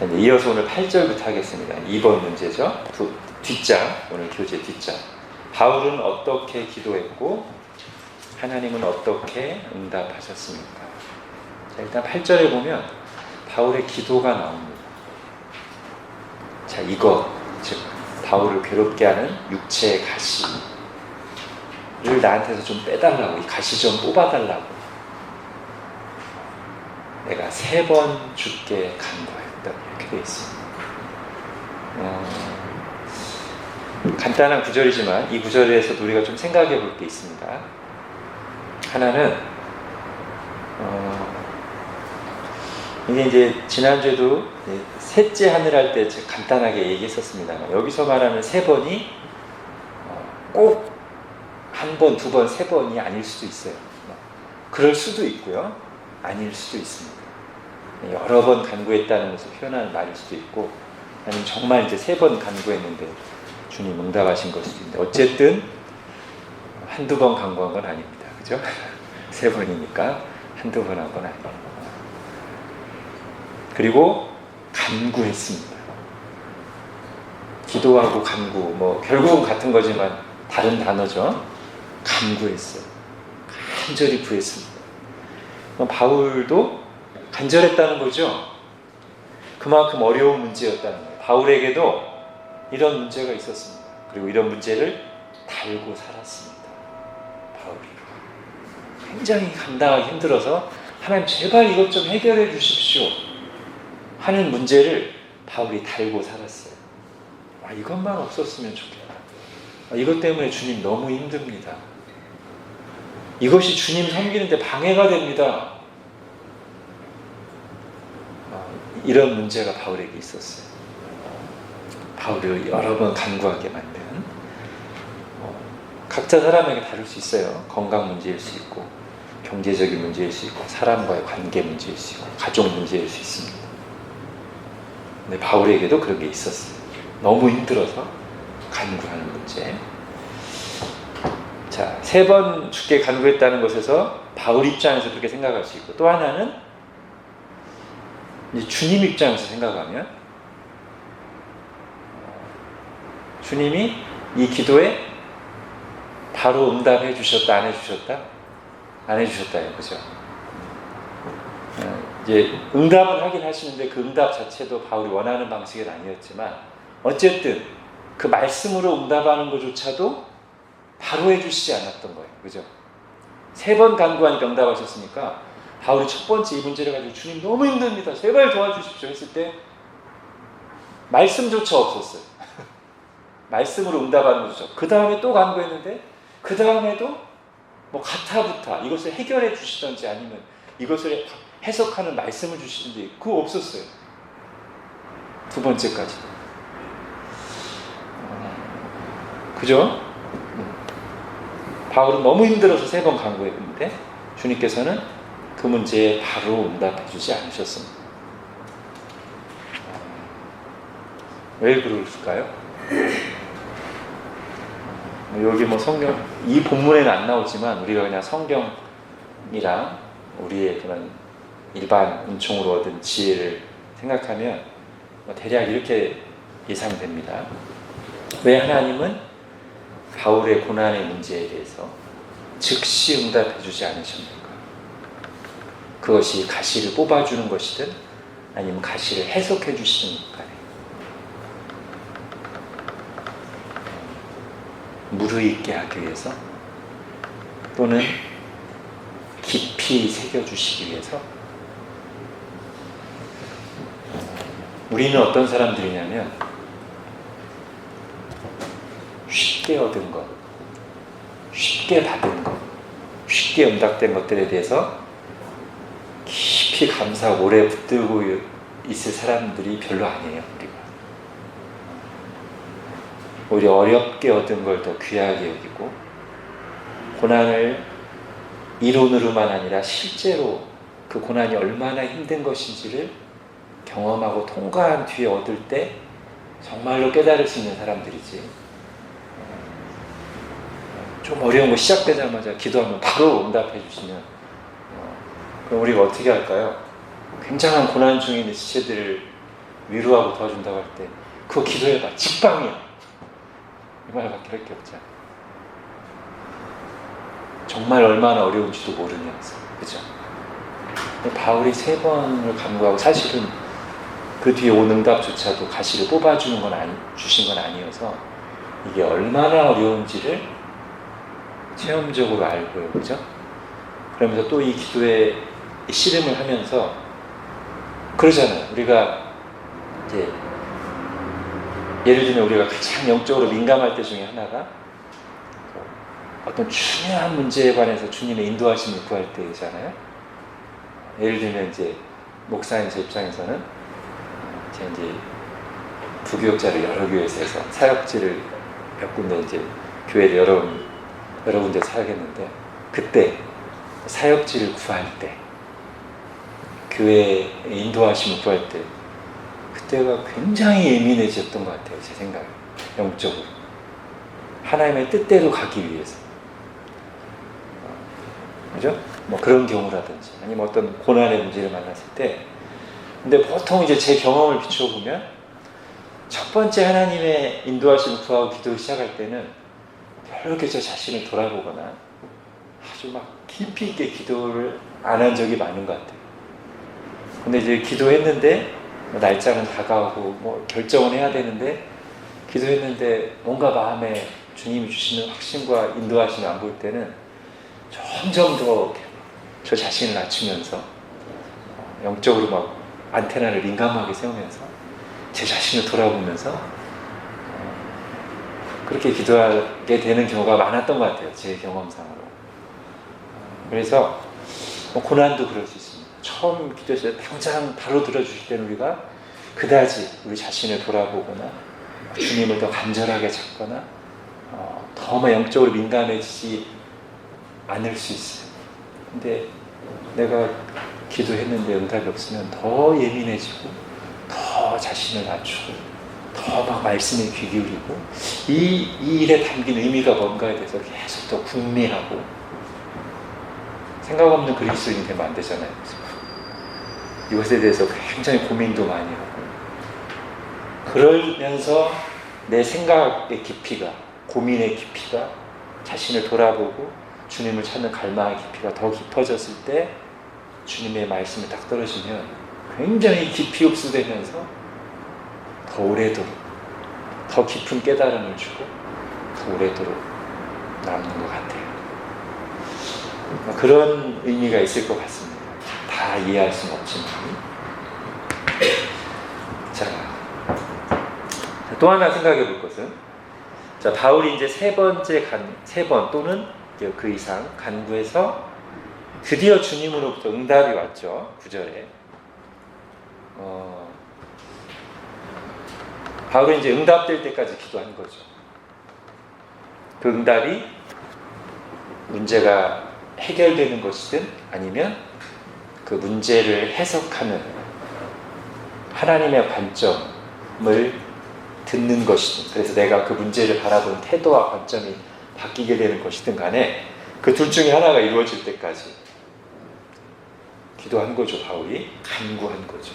자, 이어서 오늘 8절부터 하겠습니다. 2번 문제죠. 뒷장, 오늘 교재 뒷장. 바울은 어떻게 기도했고 하나님은 어떻게 응답하셨습니까? 자, 일단 8절에 보면 바울의 기도가 나옵니다. 자, 이것, 즉 바울을 괴롭게 하는 육체의 가시를 나한테서 좀 빼달라고, 이 가시 좀 뽑아달라고 내가 3번 죽게 간구했다, 이렇게 되어 있습니다. 간단한 구절이지만 이 구절에서도 우리가 좀 생각해 볼 게 있습니다. 하나는 이게 이제 지난주에도 셋째 하늘 할 때 간단하게 얘기했었습니다만, 여기서 말하는 3번이 꼭 1번, 2번, 3번이 아닐 수도 있어요. 그럴 수도 있고요, 아닐 수도 있습니다. 여러 번 간구했다는 것을 표현하는 말일 수도 있고, 아니면 정말 이제 3번 간구했는데 주님 응답하신 걸 수도 있는데, 어쨌든 1-2번 간구한 건 아닙니다. 그죠? 3번이니까 1-2번 한 건 아니에요. 그리고 간구했습니다. 기도하고 간구, 뭐 결국은 같은 거지만 다른 단어죠. 간구했어요. 간절히 구했습니다. 바울도 간절했다는 거죠. 그만큼 어려운 문제였다는 거예요. 바울에게도 이런 문제가 있었습니다. 그리고 이런 문제를 달고 살았습니다. 바울이 굉장히 감당하기 힘들어서 하나님 제발 이것 좀 해결해 주십시오 하는 문제를 바울이 달고 살았어요. 이것만 없었으면 좋겠다. 이것 때문에 주님 너무 힘듭니다. 이것이 주님 섬기는데 방해가 됩니다. 이런 문제가 바울에게 있었어요. 바울을 여러 번 간구하게 만든, 각자 사람에게 다를 수 있어요. 건강 문제일 수 있고, 경제적인 문제일 수 있고, 사람과의 관계 문제일 수 있고, 가족 문제일 수 있습니다. 근데 바울에게도 그런 게 있었어요. 너무 힘들어서 간구하는 문제. 자, 3번 죽게 간구했다는 것에서 바울 입장에서 그렇게 생각할 수 있고, 또 하나는 이제 주님 입장에서 생각하면 주님이 이 기도에 바로 응답해 주셨다, 안 해주셨다? 안 해주셨다요. 그죠? 이제 응답은 하긴 하시는데 그 응답 자체도 바울이 원하는 방식은 아니었지만, 어쨌든 그 말씀으로 응답하는 것조차도 바로 해주시지 않았던 거예요. 그죠? 3번 간구하니까 응답하셨으니까 바울이 첫 번째 이 문제를 가지고 주님 너무 힘듭니다, 제발 도와주십시오 했을 때 말씀조차 없었어요. 말씀으로 응답하는 거죠. 그 다음에 또 간구했는데 그 다음에도 뭐 가타부타 이것을 해결해 주시던지 아니면 이것을 해석하는 말씀을 주시던지 그거 없었어요. 2번째까지. 그죠? 바울은 너무 힘들어서 3번 간구했는데 주님께서는 그 문제에 바로 응답해 주지 않으셨습니다. 왜 그럴까요? 여기 뭐 성경, 이 본문에는 안 나오지만 우리가 그냥 성경이랑 우리의 그런 일반 은총으로 얻은 지혜를 생각하면 대략 이렇게 예상됩니다. 왜 하나님은 바울의 고난의 문제에 대해서 즉시 응답해 주지 않으십니까? 그것이 가시를 뽑아주는 것이든 아니면 가시를 해석해 주시는 간에 무르익게 하기 위해서 또는 깊이 새겨주시기 위해서. 우리는 어떤 사람들이냐면 쉽게 얻은 것, 쉽게 받은 것, 쉽게 응답된 것들에 대해서 깊이 감사하고 오래 붙들고 있을 사람들이 별로 아니에요. 우리가 오히려 어렵게 얻은 걸 더 귀하게 여기고, 고난을 이론으로만 아니라 실제로 그 고난이 얼마나 힘든 것인지를 경험하고 통과한 뒤에 얻을 때 정말로 깨달을 수 있는 사람들이지, 좀 어려운 거 시작되자마자 기도하면 바로 응답해 주시면 그럼 우리가 어떻게 할까요? 굉장한 고난 중에 있는 지체들을 위로하고 도와준다고 할 때 그거 기도해봐. 직방이야. 이 말밖에 할 게 없잖아. 정말 얼마나 어려운지도 모르면서. 그죠? 바울이 3번을 간구하고 사실은 그 뒤에 온 응답조차도 가시를 뽑아주는 건 주신 건 아니어서 이게 얼마나 어려운지를 체험적으로 알고요. 그죠? 그러면서 또 이 기도에 씨름을 하면서 그러잖아요. 우리가 이제 예를 들면 우리가 가장 영적으로 민감할 때 중에 하나가 어떤 중요한 문제에 관해서 주님의 인도하심을 구할 때잖아요. 예를 들면 이제 목사인 제 입장에서는 제가 이제 부교육자를 여러 교회에서 해서 사역지를 몇 군데 이제 교회를 여러 군데 사역했는데 그때 사역지를 구할 때 교회의 인도하심을 구할 때 그때가 굉장히 예민해졌던 것 같아요. 제 생각에 영적으로 하나님의 뜻대로 가기 위해서 그죠? 뭐 그런 경우라든지 아니면 어떤 고난의 문제를 만났을 때 근데 보통 이제 제 경험을 비춰보면 첫 번째 하나님의 인도하심을 구하고 기도를 시작할 때는 별로 저 자신을 돌아보거나 아주 막 깊이 있게 기도를 안 한 적이 많은 것 같아요. 근데 이제 기도했는데 날짜는 다가오고 뭐 결정은 해야 되는데 기도했는데 뭔가 마음에 주님이 주시는 확신과 인도하심을 안 볼 때는 점점 더 저 자신을 낮추면서 영적으로 막 안테나를 민감하게 세우면서 제 자신을 돌아보면서 그렇게 기도하게 되는 경우가 많았던 것 같아요. 제 경험상으로. 그래서 뭐 고난도 그럴 수 있습니다. 처음 기도했을 때 당장 바로 들어주실 때는 우리가 그다지 우리 자신을 돌아보거나 주님을 더 간절하게 찾거나 더 영적으로 민감해지지 않을 수 있어요. 근데 내가 기도했는데 응답이 없으면 더 예민해지고 더 자신을 낮추고 더 막 말씀에 귀 기울이고 이 일에 담긴 의미가 뭔가에 대해서 계속 더 궁리하고 생각 없는 그리스도인이 되면 안 되잖아요. 이것에 대해서 굉장히 고민도 많이 하고 그러면서 내 생각의 깊이가 고민의 깊이가 자신을 돌아보고 주님을 찾는 갈망의 깊이가 더 깊어졌을 때 주님의 말씀이 딱 떨어지면 굉장히 깊이 흡수되면서 더 오래도록 더 깊은 깨달음을 주고 더 오래도록 남는 것 같아요. 그런 의미가 있을 것 같습니다. 다 이해할 수는 없지만. 자, 또 하나 생각해 볼 것은 자, 바울이 이제 세 번 또는 그 이상 간구해서 드디어 주님으로부터 응답이 왔죠. 9절에. 바울은 이제 응답될 때까지 기도한 거죠. 그 응답이 문제가 해결되는 것이든 아니면 그 문제를 해석하는 하나님의 관점을 듣는 것이든 그래서 내가 그 문제를 바라보는 태도와 관점이 바뀌게 되는 것이든 간에 그 둘 중에 하나가 이루어질 때까지 기도한 거죠. 바울이 간구한 거죠.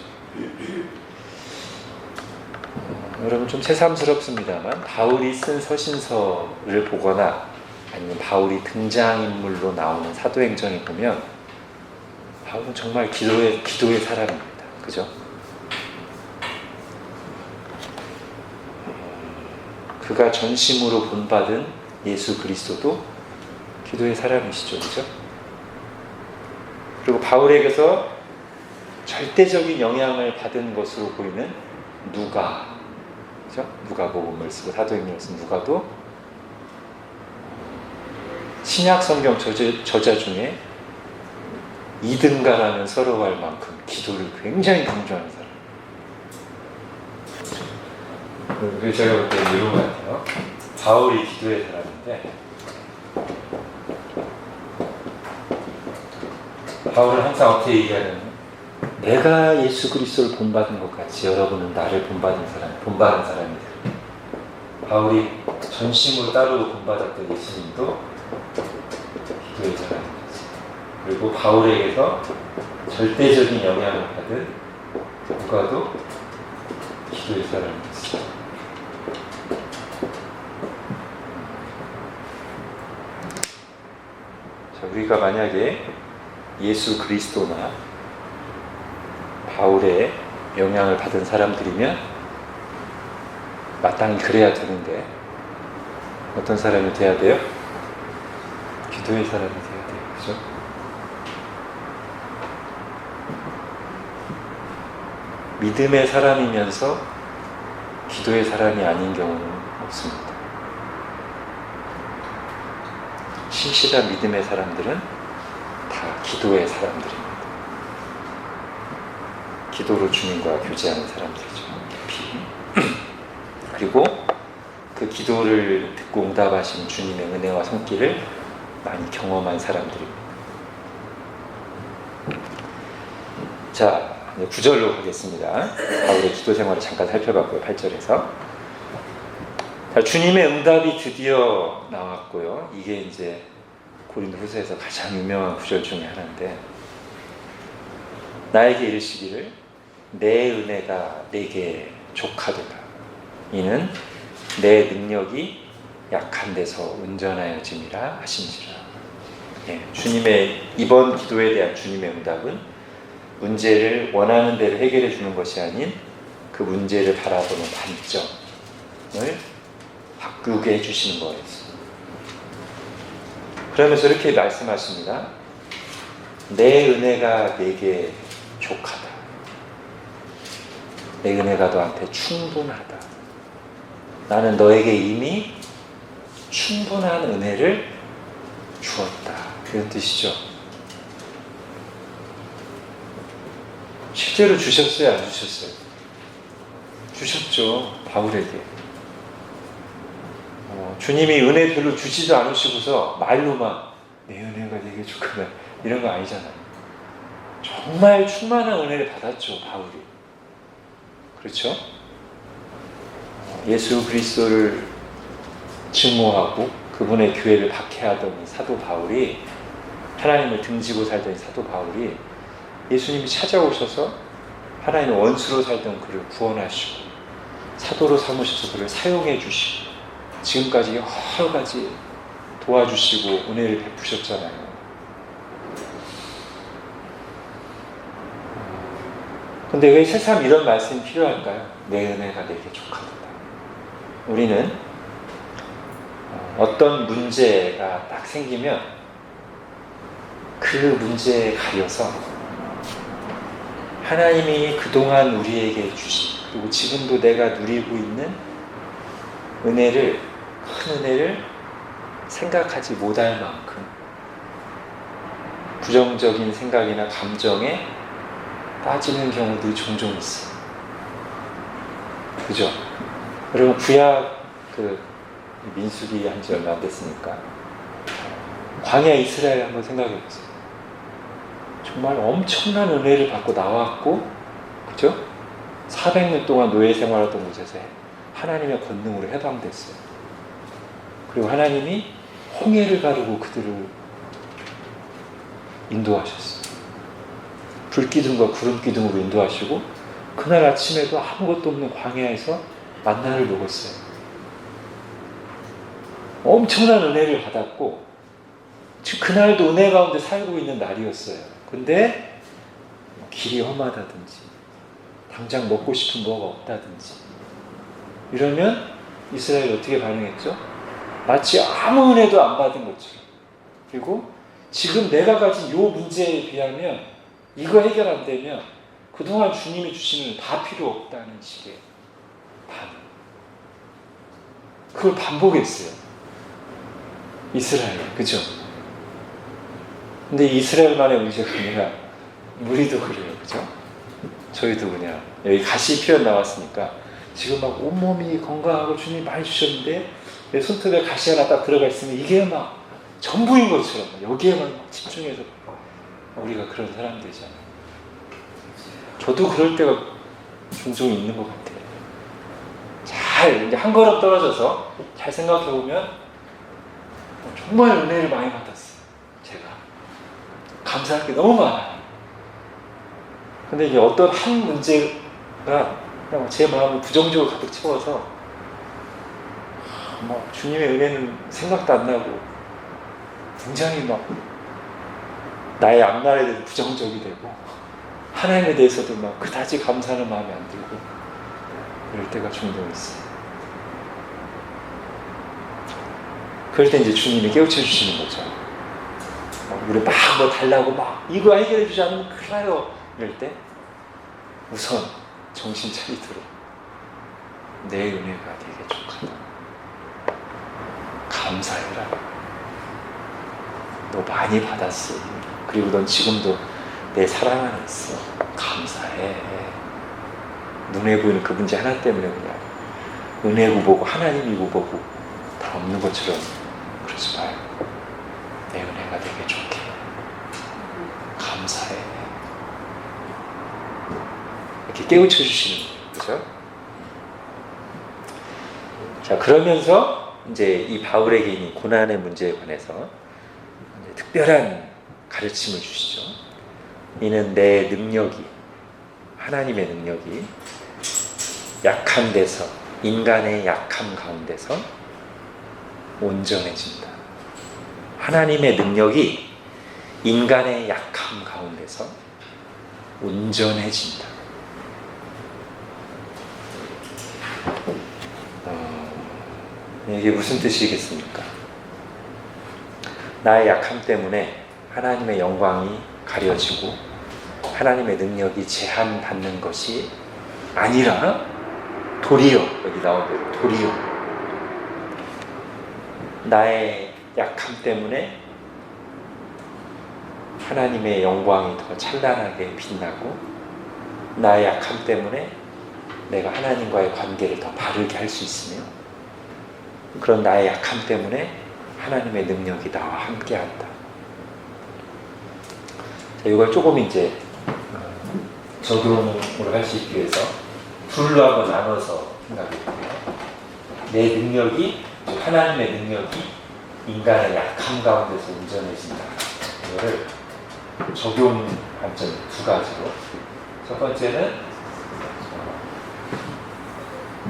여러분 좀 새삼스럽습니다만 바울이 쓴 서신서를 보거나 아니면 바울이 등장인물로 나오는 사도행전을 보면 바울은 정말 기도의 사람입니다. 그죠? 그가 전심으로 본받은 예수 그리스도도 기도의 사람이시죠. 그죠? 그리고 바울에게서 절대적인 영향을 받은 것으로 보이는 누가, 그죠? 누가복음을 쓰고 사도행전을 쓴 누가도 신약 성경 저자 중에 2등가라는 서러워할 만큼 기도를 굉장히 강조하는 사람. 그래서 제가 볼 때는 이런 것 같아요. 바울이 기도의 사람인데 바울은 항상 어떻게 얘기하냐면 내가 예수 그리스도를 본받은 것 같이 여러분은 나를 본받은 사람이다. 바울이 전심으로 따로 본받았던 예수님도 기도의 사람입니다. 그리고 바울에게서 절대적인 영향을 받은 누가도 기도의 사람이 됐어요. 자, 우리가 만약에 예수 그리스도나 바울의 영향을 받은 사람들이면 마땅히 그래야 되는데 어떤 사람이 돼야 돼요? 기도의 사람이 돼야 돼요. 그죠? 믿음의 사람이면서 기도의 사람이 아닌 경우는 없습니다. 신실한 믿음의 사람들은 다 기도의 사람들입니다. 기도로 주님과 교제하는 사람들이죠. 깊이. 그리고 그 기도를 듣고 응답하신 주님의 은혜와 손길을 많이 경험한 사람들입니다. 자, 9절로 가겠습니다. 바울의 기도 생활을 잠깐 살펴봤고요. 8절에서. 자, 주님의 응답이 드디어 나왔고요. 이게 이제 고린도후서에서 가장 유명한 구절 중에 하나인데, 나에게 이르시기를 내 은혜가 내게 족하도다. 이는 내 능력이 약한 데서 온전하여짐이라 하신지라. 예, 주님의 이번 기도에 대한 주님의 응답은 문제를 원하는 대로 해결해 주는 것이 아닌 그 문제를 바라보는 관점을 바꾸게 해주시는 거예요. 그러면서 이렇게 말씀하십니다. 내 은혜가 내게 족하다. 내 은혜가 너한테 충분하다. 나는 너에게 이미 충분한 은혜를 주었다. 그런 뜻이죠. 실제로 주셨어요? 안 주셨어요? 주셨죠. 바울에게. 주님이 은혜 별로 주지도 않으시고서 말로만 내 은혜가 되게 좋구나 이런 거 아니잖아요. 정말 충만한 은혜를 받았죠. 바울이. 그렇죠? 예수 그리스도를 증오하고 그분의 교회를 박해하던 사도 바울이, 하나님을 등지고 살던 사도 바울이 예수님이 찾아오셔서 하나님의 원수로 살던 그를 구원하시고 사도로 삼으셔서 그를 사용해 주시고 지금까지 여러 가지 도와주시고 은혜를 베푸셨잖아요. 근데 왜 새삼 이런 말씀이 필요할까요? 내 은혜가 내게 족하도다. 우리는 어떤 문제가 딱 생기면 그 문제에 가려서 하나님이 그동안 우리에게 주신, 그리고 지금도 내가 누리고 있는 은혜를, 큰 은혜를 생각하지 못할 만큼 부정적인 생각이나 감정에 빠지는 경우도 종종 있어요. 그죠? 여러분, 구약 민수기 한 지 얼마 안 됐으니까 광야 이스라엘 한번 생각해 보세요. 정말 엄청난 은혜를 받고 나왔고, 그죠? 400년 동안 노예 생활하던 곳에서 하나님의 권능으로 해방됐어요. 그리고 하나님이 홍해를 가르고 그들을 인도하셨어요. 불기둥과 구름기둥으로 인도하시고 그날 아침에도 아무것도 없는 광야에서 만나를 먹었어요. 엄청난 은혜를 받았고 지금 그날도 은혜 가운데 살고 있는 날이었어요. 근데 길이 험하다든지 당장 먹고 싶은 뭐가 없다든지 이러면 이스라엘이 어떻게 반응했죠? 마치 아무 은혜도 안 받은 것처럼. 그리고 지금 내가 가진 이 문제에 비하면 이거 해결 안 되면 그동안 주님이 주시는 건 다 필요 없다는 식의 반응. 그걸 반복했어요. 이스라엘, 그죠? 근데 이스라엘만의 문제가 아니라 우리도 그래요, 그죠? 저희도 그냥 여기 가시 표현 나왔으니까 지금 막 온몸이 건강하고 주님이 많이 주셨는데 내 손톱에 가시 하나 딱 들어가 있으면 이게 막 전부인 것처럼 여기에만 집중해서 우리가 그런 사람들이잖아요. 저도 그럴 때가 종종 있는 것 같아요. 잘 이제 한 걸음 떨어져서 잘 생각해 보면 정말 은혜를 많이 받았어요. 제가 감사할 게 너무 많아요. 근데 이게 어떤 한 문제가 그냥 제 마음을 부정적으로 가득 채워서 뭐 주님의 은혜는 생각도 안 나고 굉장히 막 나의 앞날에 대해서 부정적이 되고 하나님에 대해서도 막 그다지 감사하는 마음이 안 들고 그럴 때가 종종 있어요. 그럴 때 이제 주님이 깨우쳐 주시는 거죠. 우리 막 뭐 달라고 막 이거 해결해 주지 않으면 큰일 나요. 이럴 때 우선 정신 차리도록 내 은혜가 되게 족하다. 감사해라. 너 많이 받았어. 그리고 넌 지금도 내 사랑 안에 있어. 감사해. 눈에 보이는 그 문제 하나 때문에 그냥 은혜고 보고 하나님이고 보고 다 없는 것처럼 그러지 말고 내 은혜가 되게 좋게 감사해. 이렇게 깨우쳐 주시는 거예요. 그죠? 자, 그러면서 이제 이 바울에게 있는 고난의 문제에 관해서 특별한 가르침을 주시죠. 이는 내 능력이, 하나님의 능력이 약한 데서, 인간의 약함 가운데서 온전해진다. 하나님의 능력이 인간의 약함 가운데서 온전해진다. 이게 무슨 뜻이겠습니까? 나의 약함 때문에 하나님의 영광이 가려지고 하나님의 능력이 제한받는 것이 아니라 도리어, 여기 나온 대로 도리어 나의 약함 때문에 하나님의 영광이 더 찬란하게 빛나고 나의 약함 때문에 내가 하나님과의 관계를 더 바르게 할 수 있으며 그런 나의 약함 때문에 하나님의 능력이 나와 함께한다. 자, 이걸 조금 이제 적용을 할 수 있기 위해서 둘로 한번 나눠서 생각해 볼게요. 내 능력이, 하나님의 능력이 인간의 약함 가운데서 온전해진다. 이거를 적용 관점 두 가지로. 첫 번째는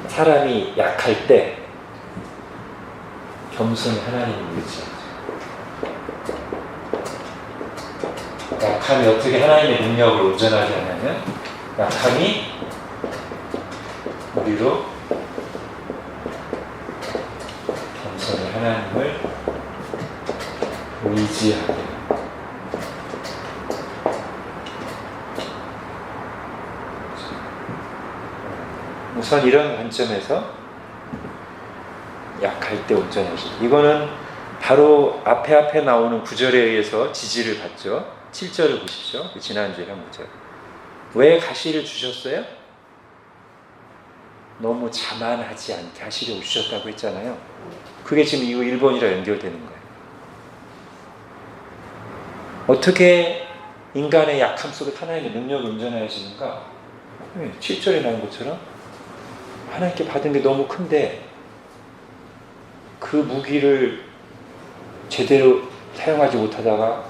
사람이 약할 때 겸손히 하나님을 의지하죠. 약함이 어떻게 하나님의 능력을 온전하게 하냐면 약함이 우리로 겸손히 하나님을 의지하게. 우선 이런 관점에서 약할 때 온전해지다. 이거는 바로 앞에 나오는 구절에 의해서 지지를 받죠. 7절을 보십시오. 지난주에 한 구절. 왜 가시를 주셨어요? 너무 자만하지 않게 하시려고 주셨다고 했잖아요. 그게 지금 이거 1번이랑 연결되는 거예요. 어떻게 인간의 약함 속에 하나님의 능력을 온전해지는가? 7절에 나온 것처럼 하나님께 받은 게 너무 큰데 그 무기를 제대로 사용하지 못하다가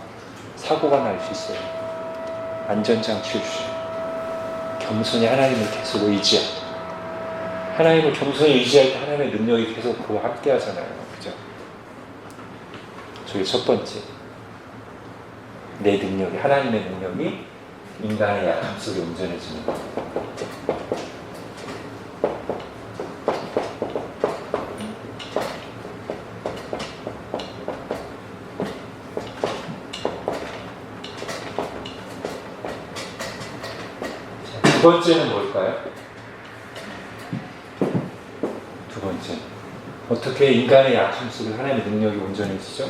사고가 날 수 있어요. 안전장치를 주셔요. 겸손히 하나님을 계속 의지하고 하나님을 겸손히 의지할 때 하나님의 능력이 계속 그와 함께 하잖아요. 그죠? 저게 첫 번째. 내 능력이, 하나님의 능력이 인간의 약함 속에 온전해지는 것. 두 번째는 뭘까요? 두 번째. 어떻게 인간의 약함 속에 하나님의 능력이 온전해지죠?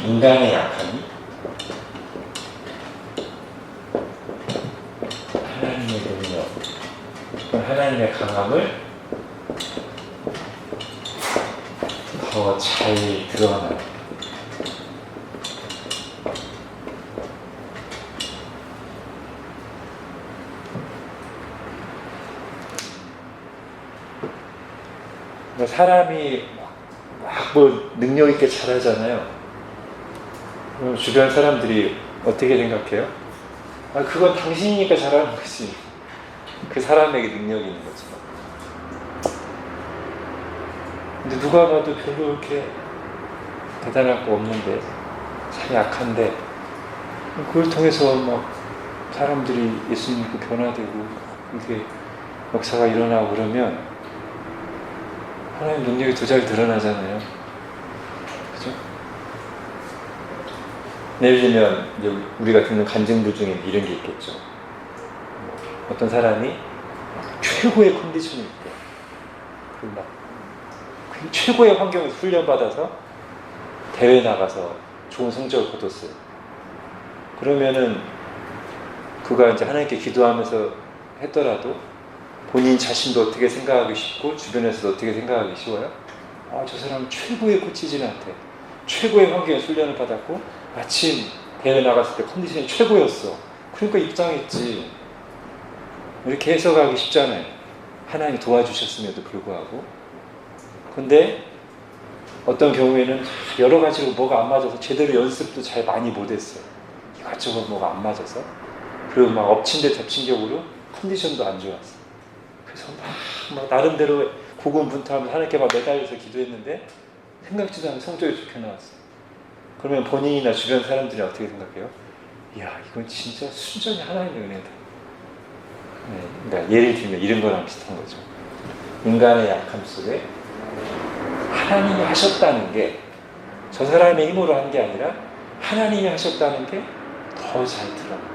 인간의 약함이 하나님의 능력, 하나님의 강함을 더 잘 드러나는 사람이 막 뭐 능력 있게 잘하잖아요. 그럼 주변 사람들이 어떻게 생각해요? 아, 그건 당신이니까 잘하는 거지. 그 사람에게 능력이 있는 거지. 근데 누가 봐도 별로 이렇게 대단할 거 없는데, 참 약한데, 그걸 통해서 막 사람들이 예수님 믿고 변화되고 이게 역사가 일어나고 그러면 하나님 능력이 더 잘 드러나잖아요. 그죠? 예를 들면 이제 우리가 듣는 간증들 중에 이런 게 있겠죠. 어떤 사람이 최고의 컨디션일 때, 막 최고의 환경에서 훈련받아서 대회 나가서 좋은 성적을 거뒀어요. 그러면은 그가 이제 하나님께 기도하면서 했더라도 본인 자신도 어떻게 생각하기 쉽고 주변에서도 어떻게 생각하기 쉬워요? 아, 저 사람은 최고의 코치진한테 최고의 환경에서 훈련을 받았고 마침 대회 나갔을 때 컨디션이 최고였어. 그러니까 입상했지. 이렇게 해석하기 쉽잖아요. 하나님이 도와주셨음에도 불구하고. 근데 어떤 경우에는 여러 가지로 뭐가 안 맞아서 제대로 연습도 잘 많이 못했어요. 이것저것 뭐가 안 맞아서. 그리고 막 엎친 데 덮친 격으로 컨디션도 안 좋았어. 그래서 막 나름대로 고군분투하면서 하나님께 막 매달려서 기도했는데 생각지도 않은 성적이 좋게 나왔어. 그러면 본인이나 주변 사람들이 어떻게 생각해요? 이야, 이건 진짜 순전히 하나님의 은혜다. 네, 그러니까 예를 들면 이런 거랑 비슷한 거죠. 인간의 약함 속에 하나님이 하셨다는 게 저 사람의 힘으로 한 게 아니라 하나님이 하셨다는 게 더 잘 드러납니다.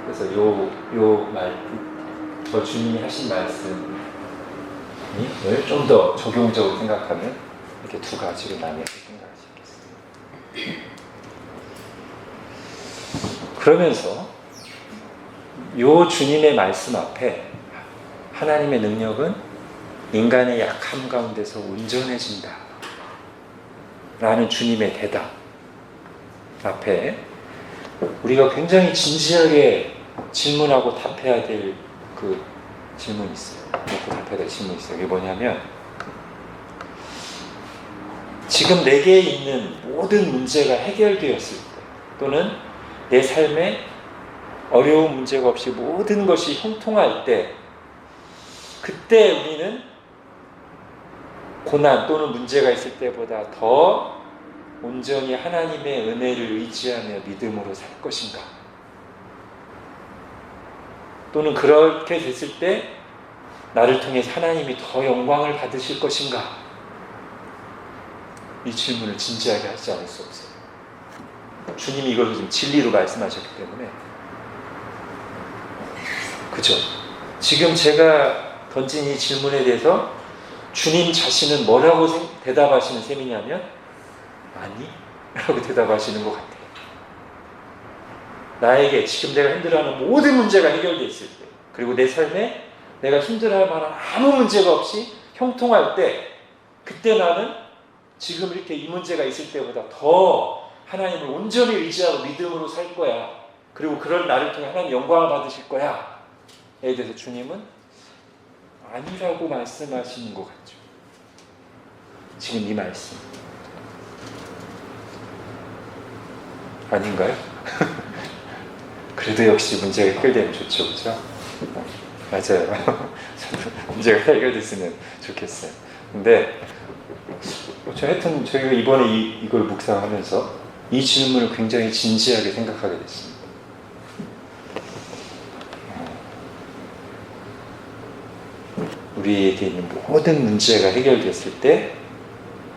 그래서 저 주님이 하신 말씀을 좀 더 적용적으로 생각하면 이렇게 두 가지로 나뉘어서 생각할 수 있겠습니다. 그러면서 요 주님의 말씀 앞에 하나님의 능력은 인간의 약함 가운데서 온전해진다 라는 주님의 대답 앞에 우리가 굉장히 진지하게 질문하고 답해야 될 그 질문이 있어요. 묻고 답해야 될 질문이 있어요. 이게 뭐냐면 지금 내게 있는 모든 문제가 해결되었을 때 또는 내 삶에 어려운 문제가 없이 모든 것이 형통할 때 그때 우리는 고난 또는 문제가 있을 때보다 더 온전히 하나님의 은혜를 의지하며 믿음으로 살 것인가? 또는 그렇게 됐을 때 나를 통해서 하나님이 더 영광을 받으실 것인가? 이 질문을 진지하게 하지 않을 수 없어요. 주님이 이걸 지금 진리로 말씀하셨기 때문에 그죠? 지금 제가 던진 이 질문에 대해서 주님 자신은 뭐라고 대답하시는 셈이냐면 아니? 라고 대답하시는 것 같아요. 나에게 지금 내가 힘들어하는 모든 문제가 해결됐을 때 그리고 내 삶에 내가 힘들어할 만한 아무 문제가 없이 형통할 때 그때 나는 지금 이렇게 이 문제가 있을 때보다 더 하나님을 온전히 의지하고 믿음으로 살 거야. 그리고 그런 나를 통해 하나님 영광을 받으실 거야. 에 대해서 주님은 아니라고 말씀하시는 것 같죠. 지금 이 말씀 아닌가요? 그래도 역시 문제가 해결되면 좋죠, 그렇죠? 맞아요. 저도 문제가 해결됐으면 좋겠어요. 근데 하여튼 저희가 이번에 이걸 묵상하면서 이 질문을 굉장히 진지하게 생각하게 됐습니다. 우리에게 있는 모든 문제가 해결됐을 때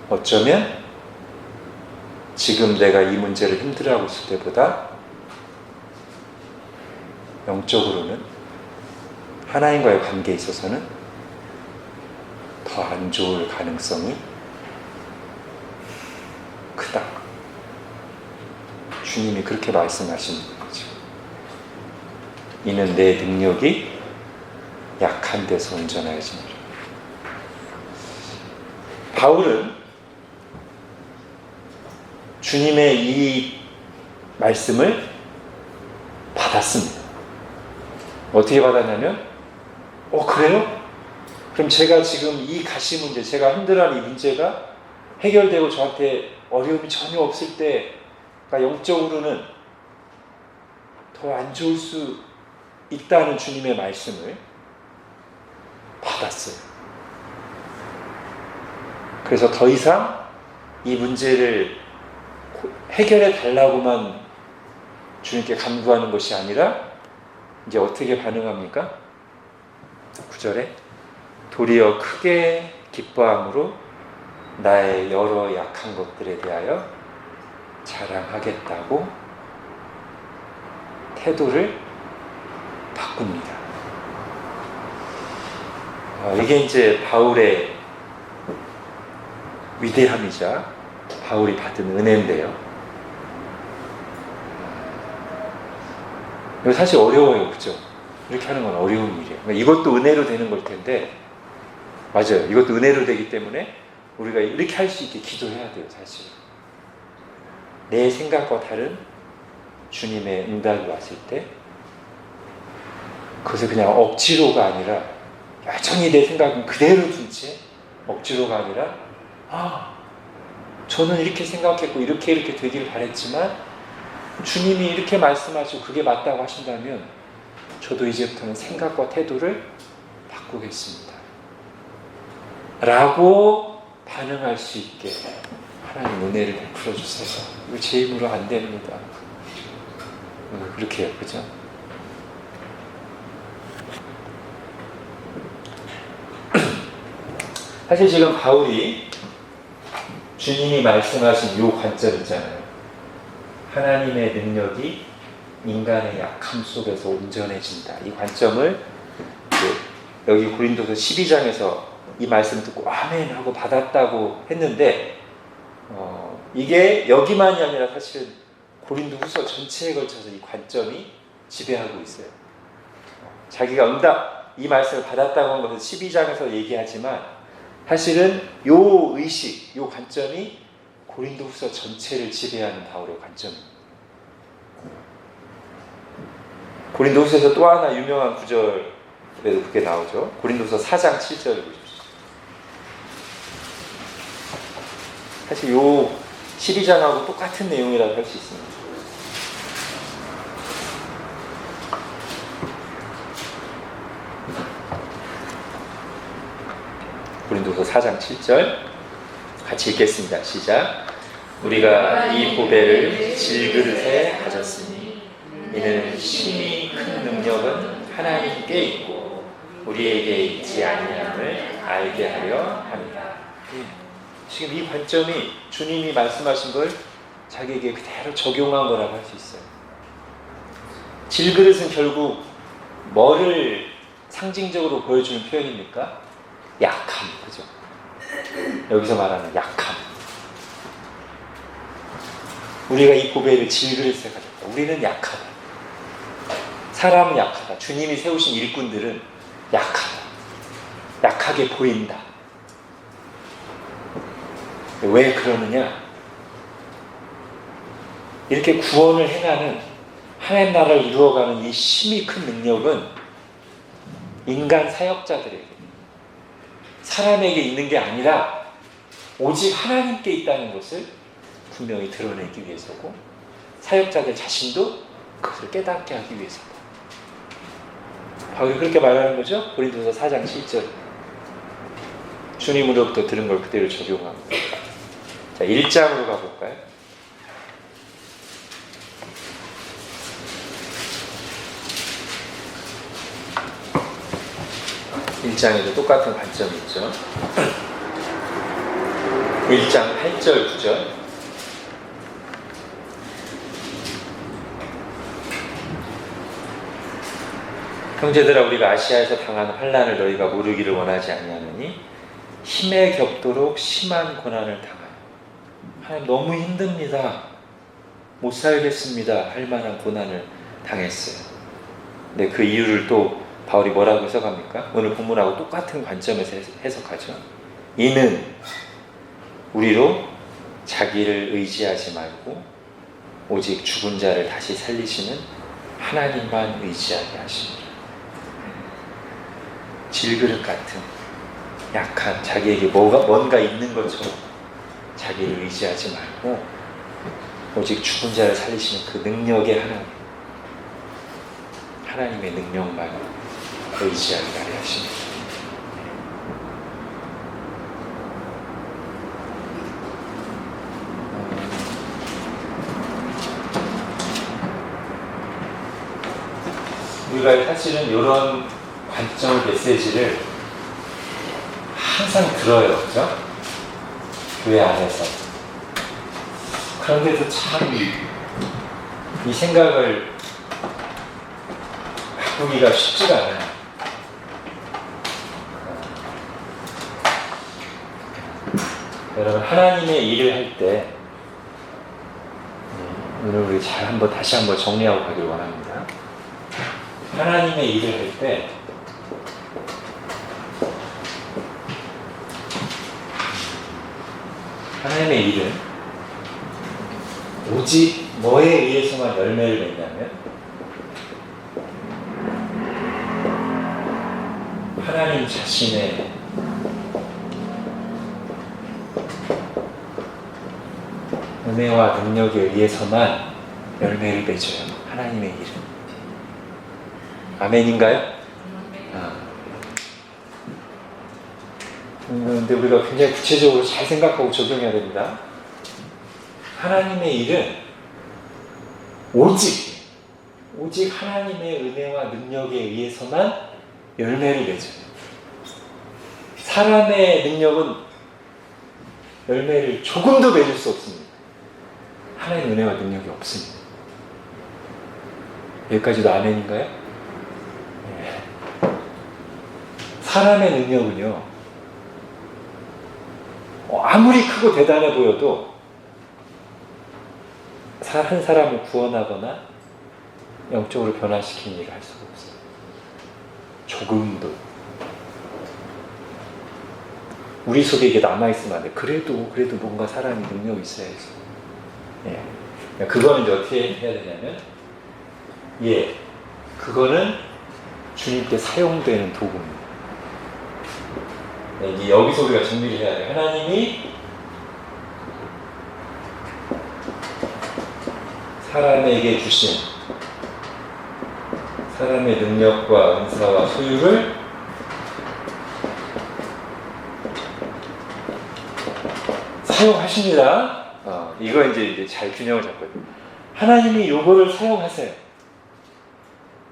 어쩌면 지금 내가 이 문제를 힘들어하고 있을 때보다 영적으로는 하나님과의 관계에 있어서는 더 안 좋을 가능성이 크다. 주님이 그렇게 말씀하시는 거죠. 이는 내 능력이 약한 데서 온전해지니라. 바울은 주님의 이 말씀을 받았습니다. 어떻게 받았냐면 그래요? 그럼 제가 지금 이 가시 문제, 제가 힘들어하는 이 문제가 해결되고 저한테 어려움이 전혀 없을 때가 영적으로는 더 안 좋을 수 있다는 주님의 말씀을 받았어요. 그래서 더 이상 이 문제를 해결해 달라고만 주님께 간구하는 것이 아니라 이제 어떻게 반응합니까? 9절에 도리어 크게 기뻐함으로 나의 여러 약한 것들에 대하여 자랑하겠다고 태도를 바꿉니다. 이게 이제 바울의 위대함이자 바울이 받은 은혜인데요. 이거 사실 어려워요, 그죠? 이렇게 하는 건 어려운 일이에요. 그러니까 이것도 은혜로 되는 걸 텐데, 맞아요. 이것도 은혜로 되기 때문에 우리가 이렇게 할 수 있게 기도해야 돼요, 사실. 내 생각과 다른 주님의 응답이 왔을 때, 그것을 그냥 억지로가 아니라, 여전히 내 생각은 그대로 둔 채, 억지로가 아니라, 저는 이렇게 생각했고, 이렇게 되기를 바랬지만, 주님이 이렇게 말씀하시고 그게 맞다고 하신다면 저도 이제부터는 생각과 태도를 바꾸겠습니다 라고 반응할 수 있게 하나님 은혜를 베풀어 주세요. 이거 제 힘으로 안 됩니다. 그렇게 해요, 그죠? 사실 지금 바울이 주님이 말씀하신 이 관점 있잖아요. 하나님의 능력이 인간의 약함 속에서 온전해진다. 이 관점을 여기 고린도서 12장에서 이 말씀 듣고 아멘 하고 받았다고 했는데 이게 여기만이 아니라 사실은 고린도 후서 전체에 걸쳐서 이 관점이 지배하고 있어요. 자기가 응답 이 말씀을 받았다고 한 것은 12장에서 얘기하지만 사실은 요 의식, 요 관점이 고린도후서 전체를 지배하는 바울의 관점입니다. 고린도후서에서 또 하나 유명한 구절에도 그게 나오죠. 고린도후서 4장 7절을 보십시오. 사실 요 12장하고 똑같은 내용이라고 할 수 있습니다. 고린도후서 4장 7절 같이 읽겠습니다. 시작. 우리가 이 보배를 질그릇에 가졌으니 이는 심히 큰 능력은 하나님께 있고 우리에게 있지 아니함을 알게 하려 합니다. 지금 이 관점이 주님이 말씀하신 걸 자기에게 그대로 적용한 거라고 할 수 있어요. 질그릇은 결국 뭐를 상징적으로 보여주는 표현입니까? 약함, 그죠? 여기서 말하는 약함. 우리가 이 보배를 질그릇에 가졌다. 우리는 약하다. 사람은 약하다. 주님이 세우신 일꾼들은 약하다. 약하게 보인다. 왜 그러느냐? 이렇게 구원을 행하는 하나님 나라를 이루어가는 이 심히 큰 능력은 인간 사역자들에게 사람에게 있는 게 아니라 오직 하나님께 있다는 것을 분명히 드러내기 위해서고 사역자들 자신도 그것을 깨닫게 하기 위해서다. 바울이 그렇게 말하는 거죠. 고린도서 4장 7절 주님으로부터 들은 걸 그대로 적용합니다. 자, 1장으로 가볼까요? 1장에도 똑같은 관점이 있죠. 1장 8절 9절 형제들아 우리가 아시아에서 당한 환난을 너희가 모르기를 원하지 아니하느니 힘에 겹도록 심한 고난을 당하여 하나님 너무 힘듭니다. 못 살겠습니다. 할 만한 고난을 당했어요. 근데 그 이유를 또 바울이 뭐라고 해석합니까? 오늘 본문하고 똑같은 관점에서 해석하죠. 이는 우리로 자기를 의지하지 말고 오직 죽은 자를 다시 살리시는 하나님만 의지하게 하십니다. 질그릇 같은 약한 자기에게 뭔가 있는 것처럼 자기를 의지하지 말고 오직 죽은 자를 살리시는 그 능력의 하나님의 능력만 의지하기 바라십니다. 우리가 사실은 이런 관점 메시지를 항상 들어요, 그죠? 교회 안에서. 그런데도 참 이 생각을 바꾸기가 쉽지가 않아요. 여러분, 하나님의 일을 할 때 오늘 우리 다시 한번 정리하고 가길 원합니다. 하나님의 일을 할 때 하나님의 일은 오직 뭐에 의해서만 열매를 맺냐면 하나님 자신의 은혜와 능력에 의해서만 열매를 맺어요. 하나님의 일은. 아멘인가요? 근데 우리가 굉장히 구체적으로 잘 생각하고 적용해야 됩니다. 하나님의 일은 오직 하나님의 은혜와 능력에 의해서만 열매를 맺어요. 사람의 능력은 열매를 조금도 맺을 수 없습니다. 하나님의 은혜와 능력이 없습니다. 여기까지도 아멘인가요? 네. 사람의 능력은요, 아무리 크고 대단해 보여도 한 사람을 구원하거나 영적으로 변화시키는 일을 할 수가 없어요. 조금도. 우리 속에 이게 남아있으면 안 돼. 그래도 뭔가 사람이 능력이 있어야지. 예. 그거는 이제 어떻게 해야 되냐면, 그거는 주님께 사용되는 도구입니다. 여기서 우리가 정리를 해야 돼요. 하나님이 사람에게 주신 사람의 능력과 은사와 소유를 사용하십니다. 이거 이제 잘 균형을 잡거든요. 하나님이 요거를 사용하세요.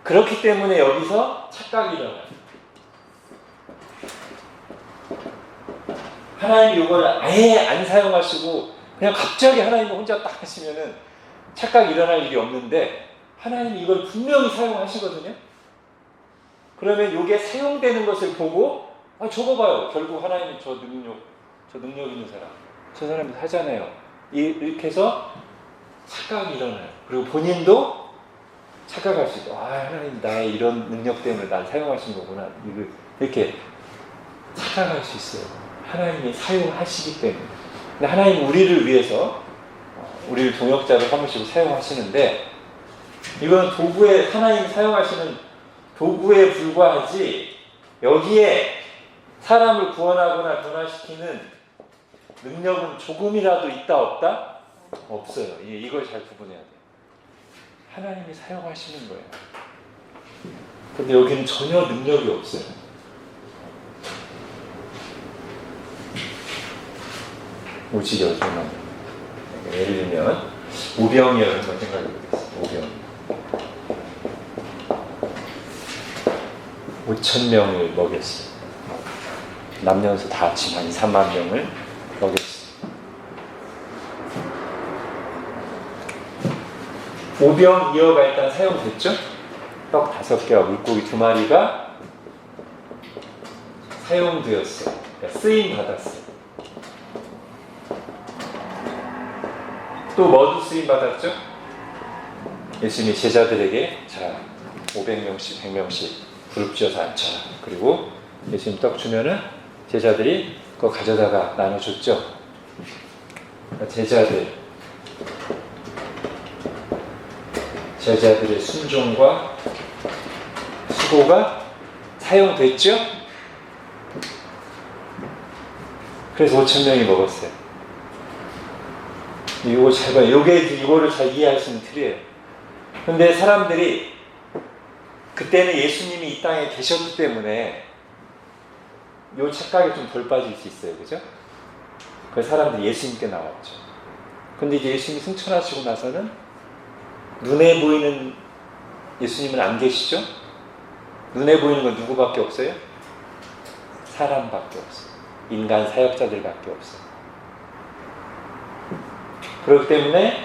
그렇기 때문에 여기서 착각이 일어나요. 하나님이 이걸 아예 안 사용하시고 그냥 갑자기 하나님이 혼자 딱 하시면은 착각이 일어날 일이 없는데, 하나님이 이걸 분명히 사용하시거든요. 그러면 이게 사용되는 것을 보고, 저거 봐요. 결국 하나님이 저 능력 있는 사람, 저 사람이 하잖아요. 이렇게 해서 착각이 일어나요. 그리고 본인도 착각할 수 있고, 하나님 나의 이런 능력 때문에 날 사용하신 거구나. 이렇게 착각할 수 있어요. 하나님이 사용하시기 때문에. 근데 하나님 우리를 위해서 우리를 동역자로 삼으시고 사용하시는데, 이건 도구에, 하나님 사용하시는 도구에 불과하지, 여기에 사람을 구원하거나 변화시키는 능력은 조금이라도 있다 없다? 없어요. 이걸 잘 구분해야 돼요. 하나님이 사용하시는 거예요. 근데 여기는 전혀 능력이 없어요. 오직 여기만. 예를 들면 우병이어를 한번 생각해 보겠습니다. 우병 5,000명을 먹였어요. 남녀노소 다 합치면 한 3만 명을 먹였어요. 우병 이어가 일단 사용됐죠? 떡 5개와 물고기 2마리가 사용되었어요. 그러니까 쓰임 받았어요. 또 뭐도 쓰임 받았죠? 예수님이 제자들에게 500명씩 100명씩 그룹 지어서 앉혀라. 그리고 예수님 떡 주면은 제자들이 그거 가져다가 나눠줬죠. 그러니까 제자들의 순종과 수고가 사용됐죠? 그래서 5,000명이 먹었어요. 이거 잘 봐요. 이거를 잘 이해할 수 있는 틀이에요. 근데 사람들이 그때는 예수님이 이 땅에 계셨기 때문에 이 착각에 좀 덜 빠질 수 있어요. 그죠? 그래서 사람들이 예수님께 나왔죠. 근데 이제 예수님이 승천하시고 나서는 눈에 보이는 예수님은 안 계시죠? 눈에 보이는 건 누구밖에 없어요? 사람밖에 없어요. 인간 사역자들밖에 없어요. 그렇기 때문에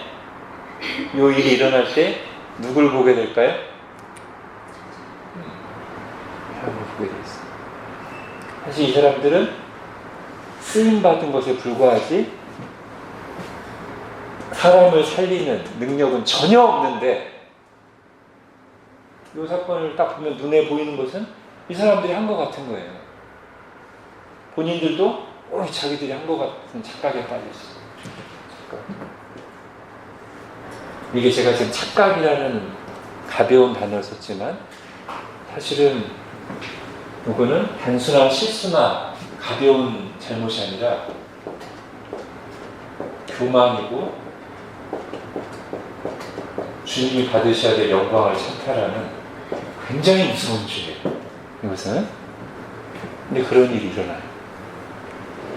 이 일이 일어날 때 누굴 보게 될까요? 하나님을 보게 되었어요. 사실 이 사람들은 쓰임받은 것에 불과하지 사람을 살리는 능력은 전혀 없는데 이 사건을 딱 보면 눈에 보이는 것은 이 사람들이 한 것 같은 거예요. 본인들도 자기들이 한 것 같은 착각에 빠졌어요. 착각. 이게 제가 지금 착각이라는 가벼운 단어를 썼지만 사실은 이거는 단순한 실수나 가벼운 잘못이 아니라 교만이고 주님이 받으셔야 될 영광을 찬탈하는 굉장히 무서운 죄예요. 이것은. 근데 그런 일이 일어나요.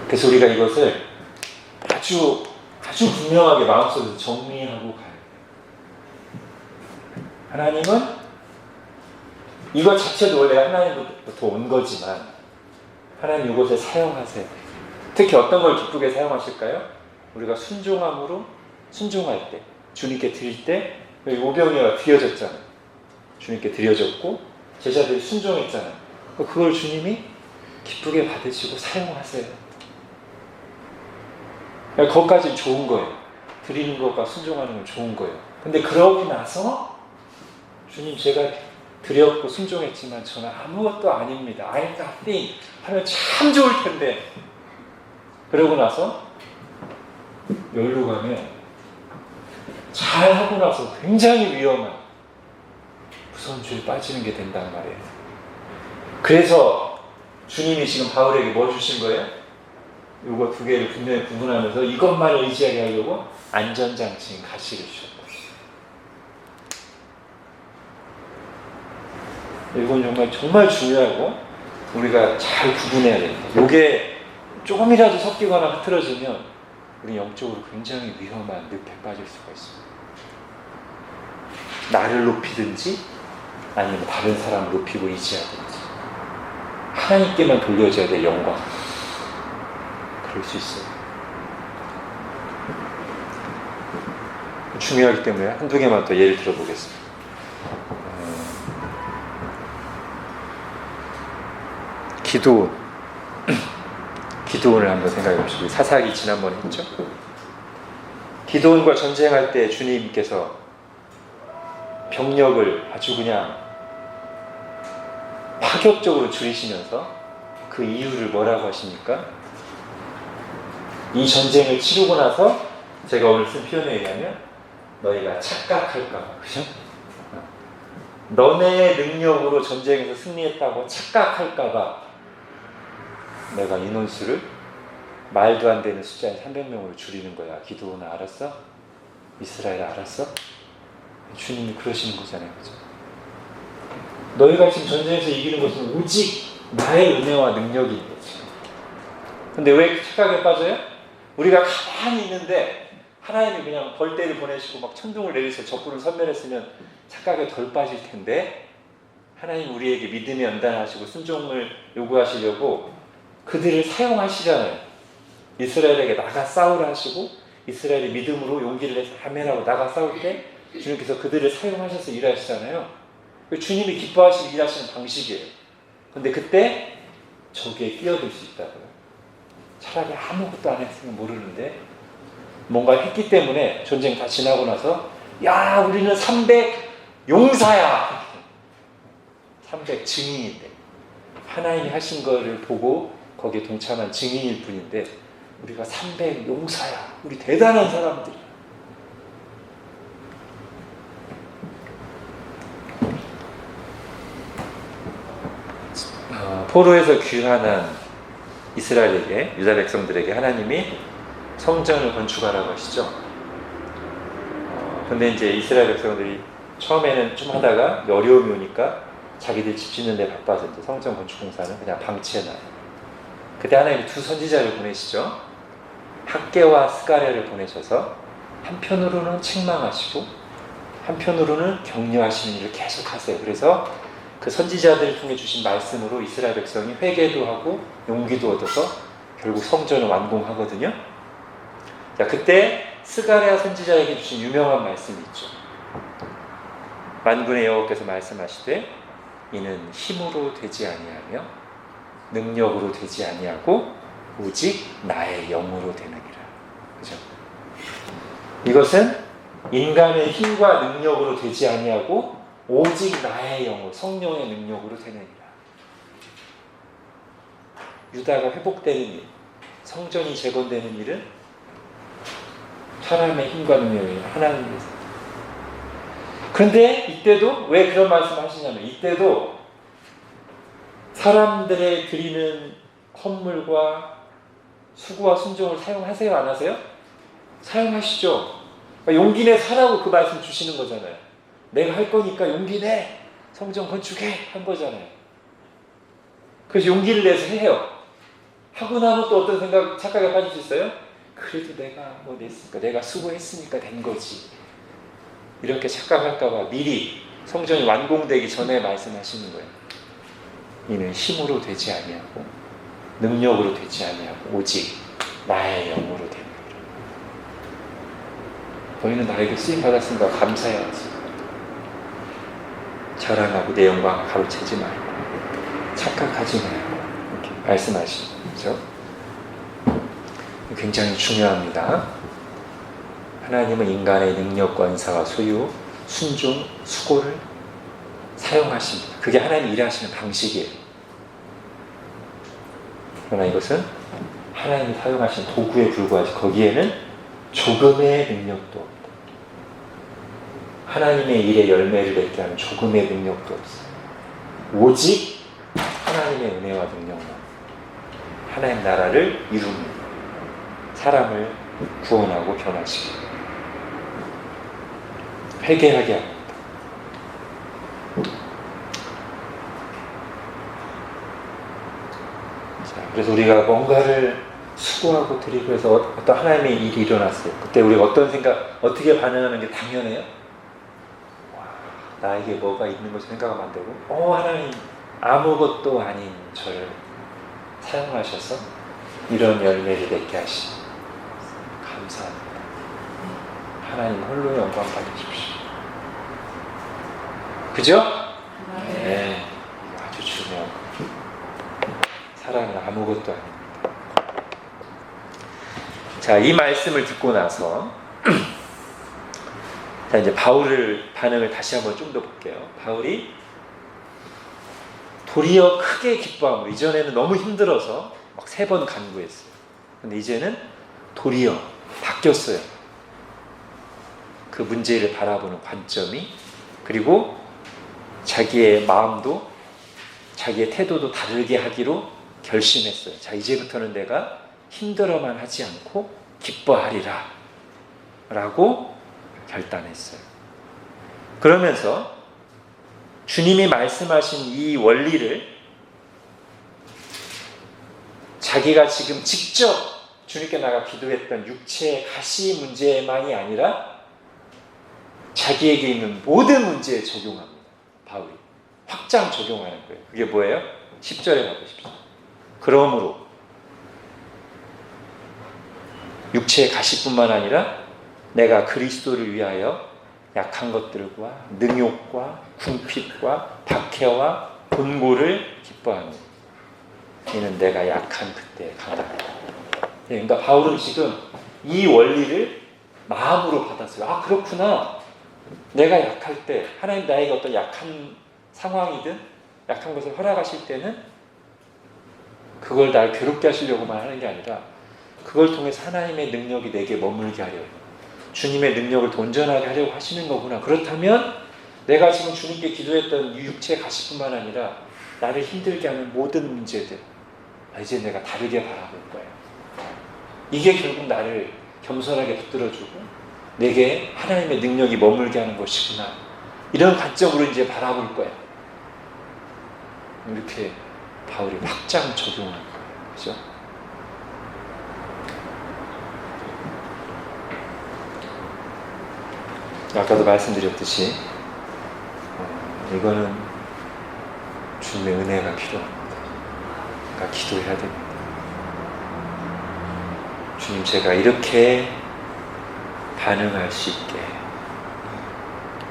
그래서 우리가 이것을 아주 분명하게 마음속에서 정리하고 가야 돼요. 하나님은 이것 자체도 원래 하나님부터 온 거지만 하나님 이것을 사용하세요. 특히 어떤 걸 기쁘게 사용하실까요? 우리가 순종할 때 주님께 드릴 때 오병이어가 드려졌잖아요. 주님께 드려졌고 제자들이 순종했잖아요. 그걸 주님이 기쁘게 받으시고 사용하세요. 그것까지는 좋은 거예요. 드리는 것과 순종하는 건 좋은 거예요. 근데 그러고 나서 주님 제가 드렸고 순종했지만 저는 아무것도 아닙니다. I'm nothing 하면 참 좋을 텐데 그러고 나서 여기로 가면 잘하고 나서 굉장히 위험한 무서운 죄에 빠지는 게 된단 말이에요. 그래서 주님이 지금 바울에게 뭐 주신 거예요? 이거 두 개를 분명히 구분하면서 이것만 의지하게 하려고 안전장치인 가시를 주셨고 이건 정말 중요하고 우리가 잘 구분해야 됩니다. 이게 조금이라도 섞이거나 흐트러지면 우리 영적으로 굉장히 위험한 늪에 빠질 수가 있습니다. 나를 높이든지 아니면 다른 사람을 높이고 의지하든지 하나님께만 돌려줘야 될 영광 그럴 수 있어요. 중요하기 때문에 한두 개만 더 예를 들어보겠습니다. 기도원을 한번 생각해 봅시다. 사사기 지난번에 했죠? 기도원과 전쟁할 때 주님께서 병력을 아주 그냥 파격적으로 줄이시면서 그 이유를 뭐라고 하십니까? 이 전쟁을 치르고 나서 제가 오늘 쓴 표현에 의하면 너희가 착각할까, 그죠? 너네의 능력으로 전쟁에서 승리했다고 착각할까봐 내가 인원수를 말도 안 되는 숫자인 300명으로 줄이는 거야. 기도는 알았어? 이스라엘 알았어? 주님이 그러시는 거잖아요. 그죠? 너희가 지금 전쟁에서 이기는 것은 오직 나의 은혜와 능력인 거지. 근데 왜 착각에 빠져요? 우리가 가만히 있는데 하나님이 그냥 벌떼를 보내시고 막 천둥을 내리셔서 적군을 섬멸했으면 착각에 덜 빠질 텐데 하나님 우리에게 믿음이 연단하시고 순종을 요구하시려고 그들을 사용하시잖아요. 이스라엘에게 나가 싸우라 하시고 이스라엘이 믿음으로 용기를 내서 아멘하고 나가 싸울 때 주님께서 그들을 사용하셔서 일하시잖아요. 주님이 기뻐하시고 일하시는 방식이에요. 근데 그때 저기에 끼어들 수 있다고요. 차라리 아무것도 안 했으면 모르는데 뭔가 했기 때문에 전쟁 다 지나고 나서 야 우리는 300 용사야 300 증인인데 하나님이 하신 거를 보고 거기에 동참한 증인일 뿐인데 우리가 300 용사야 우리 대단한 사람들 포로에서 귀환한 이스라엘에게 유다 백성들에게 하나님이 성전을 건축하라고 하시죠. 근데 이제 이스라엘 백성들이 처음에는 좀 하다가 어려움이 오니까 자기들 집 짓는 데 바빠서 이제 성전 건축 공사는 그냥 방치해놔요. 그때 하나님이 두 선지자를 보내시죠. 학개와 스가랴를 보내셔서 한편으로는 책망하시고 한편으로는 격려하시는 일을 계속 하세요. 그래서 그 선지자들을 통해 주신 말씀으로 이스라엘 백성이 회개도 하고 용기도 얻어서 결국 성전을 완공하거든요. 자, 그때 스가랴 선지자에게 주신 유명한 말씀이 있죠. 만군의 여호와께서 말씀하시되 이는 힘으로 되지 아니하며 능력으로 되지 아니하고 오직 나의 영으로 되느니라. 그죠? 이것은 인간의 힘과 능력으로 되지 아니하고 오직 나의 영으로, 성령의 능력으로 되느니라. 유다가 회복되는 일, 성전이 재건되는 일은 사람의 힘과 능력이에요. 하나님께서. 그런데 이때도 왜 그런 말씀을 하시냐면 이때도 사람들의 드리는 헌물과 수고와 순종을 사용하세요? 안 하세요? 사용하시죠. 그러니까 용기 내 사라고 그 말씀 주시는 거잖아요. 내가 할 거니까 용기 내. 성전 건축해. 한 거잖아요. 그래서 용기를 내서 해요. 하고 나면 또 어떤 생각, 착각에 빠질 수 있어요? 그래도 내가 뭐 냈으니까, 내가 수고했으니까 된 거지. 이렇게 착각할까봐 미리 성전이 완공되기 전에 말씀하시는 거예요. 이는 힘으로 되지 아니하고 능력으로 되지 아니하고 오직 나의 영으로 되느니라. 너희는 나에게 쓰임 받았으니까 감사해야지. 자랑하고 내 영광을 가로채지 말고 착각하지 말고 이렇게 말씀하시는 거죠. 굉장히 중요합니다. 하나님은 인간의 능력과 은사와 소유, 순종, 수고를 사용하십니다. 그게 하나님이 일하시는 방식이에요. 그러나 이것은 하나님이 사용하신 도구에 불과하지 거기에는 조금의 능력도 없다. 하나님의 일에 열매를 맺게 하는 조금의 능력도 없어요. 오직 하나님의 은혜와 능력만 하나님 나라를 이룹니다. 사람을 구원하고 변화시킵니다. 회개하게 합니다. 자, 그래서 우리가 뭔가를 수고하고 드리고 해서 어떤 하나님의 일이 일어났어요. 그때 우리가 어떤 생각, 어떻게 반응하는 게 당연해요? 와, 나에게 뭐가 있는 것을 생각하면 안 되고, 하나님 아무것도 아닌 저를 사용하셔서 이런 열매를 맺게 하시니 감사합니다. 하나님 홀로 영광 받으십시오. 그죠? 네. 아주 중요한 거. 사랑은 아무것도 아닙니다. 자, 이 말씀을 듣고 나서 자, 이제 바울을 반응을 다시 한번 좀 더 볼게요. 바울이 도리어 크게 기뻐함으로, 이전에는 너무 힘들어서 막 3번 간구했어요. 근데 이제는 도리어 바뀌었어요. 그 문제를 바라보는 관점이. 그리고 자기의 마음도 자기의 태도도 다르게 하기로 결심했어요. 자, 이제부터는 내가 힘들어만 하지 않고 기뻐하리라 라고 결단했어요. 그러면서 주님이 말씀하신 이 원리를 자기가 지금 직접 주님께 나가 기도했던 육체의 가시 문제만이 아니라 자기에게 있는 모든 문제에 적용합니다. 바울이 확장 적용하는 거예요. 그게 뭐예요? 10절에 가보십시오. 그러므로 육체의 가시뿐만 아니라 내가 그리스도를 위하여 약한 것들과 능욕과 궁핍과 박해와 본고를 기뻐하며 이는 내가 약한 그때에 감당한다. 그러니까 바울은 지금 이 원리를 마음으로 받았어요. 아, 그렇구나. 내가 약할 때 하나님 나에게 어떤 약한 상황이든 약한 것을 허락하실 때는 그걸 날 괴롭게 하시려고만 하는 게 아니라 그걸 통해서 하나님의 능력이 내게 머물게 하려고, 주님의 능력을 온전하게 하려고 하시는 거구나. 그렇다면 내가 지금 주님께 기도했던 육체의 가시뿐만 아니라 나를 힘들게 하는 모든 문제들, 이제 내가 다르게 바라볼 거예요. 이게 결국 나를 겸손하게 붙들어주고 내게 하나님의 능력이 머물게 하는 것이구나. 이런 관점으로 이제 바라볼 거야. 이렇게 바울이 확장 적용한 거예요. 그죠? 아까도 말씀드렸듯이 이거는 주님의 은혜가 필요합니다. 그러니까 기도해야 됩니다. 주님, 제가 이렇게 반응할 수 있게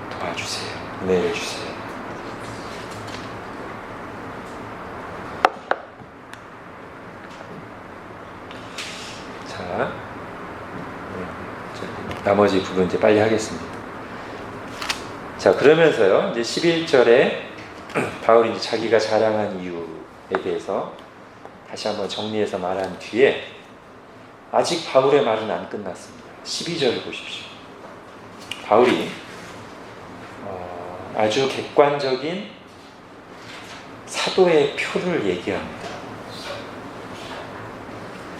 도와주세요. 은혜를 주세요. 자, 나머지 부분 이제 빨리 하겠습니다. 자, 그러면서요, 이제 11절에 바울이 이제 자기가 자랑한 이유에 대해서 다시 한번 정리해서 말한 뒤에 아직 바울의 말은 안 끝났습니다. 12절을 보십시오. 바울이 아주 객관적인 사도의 표를 얘기합니다.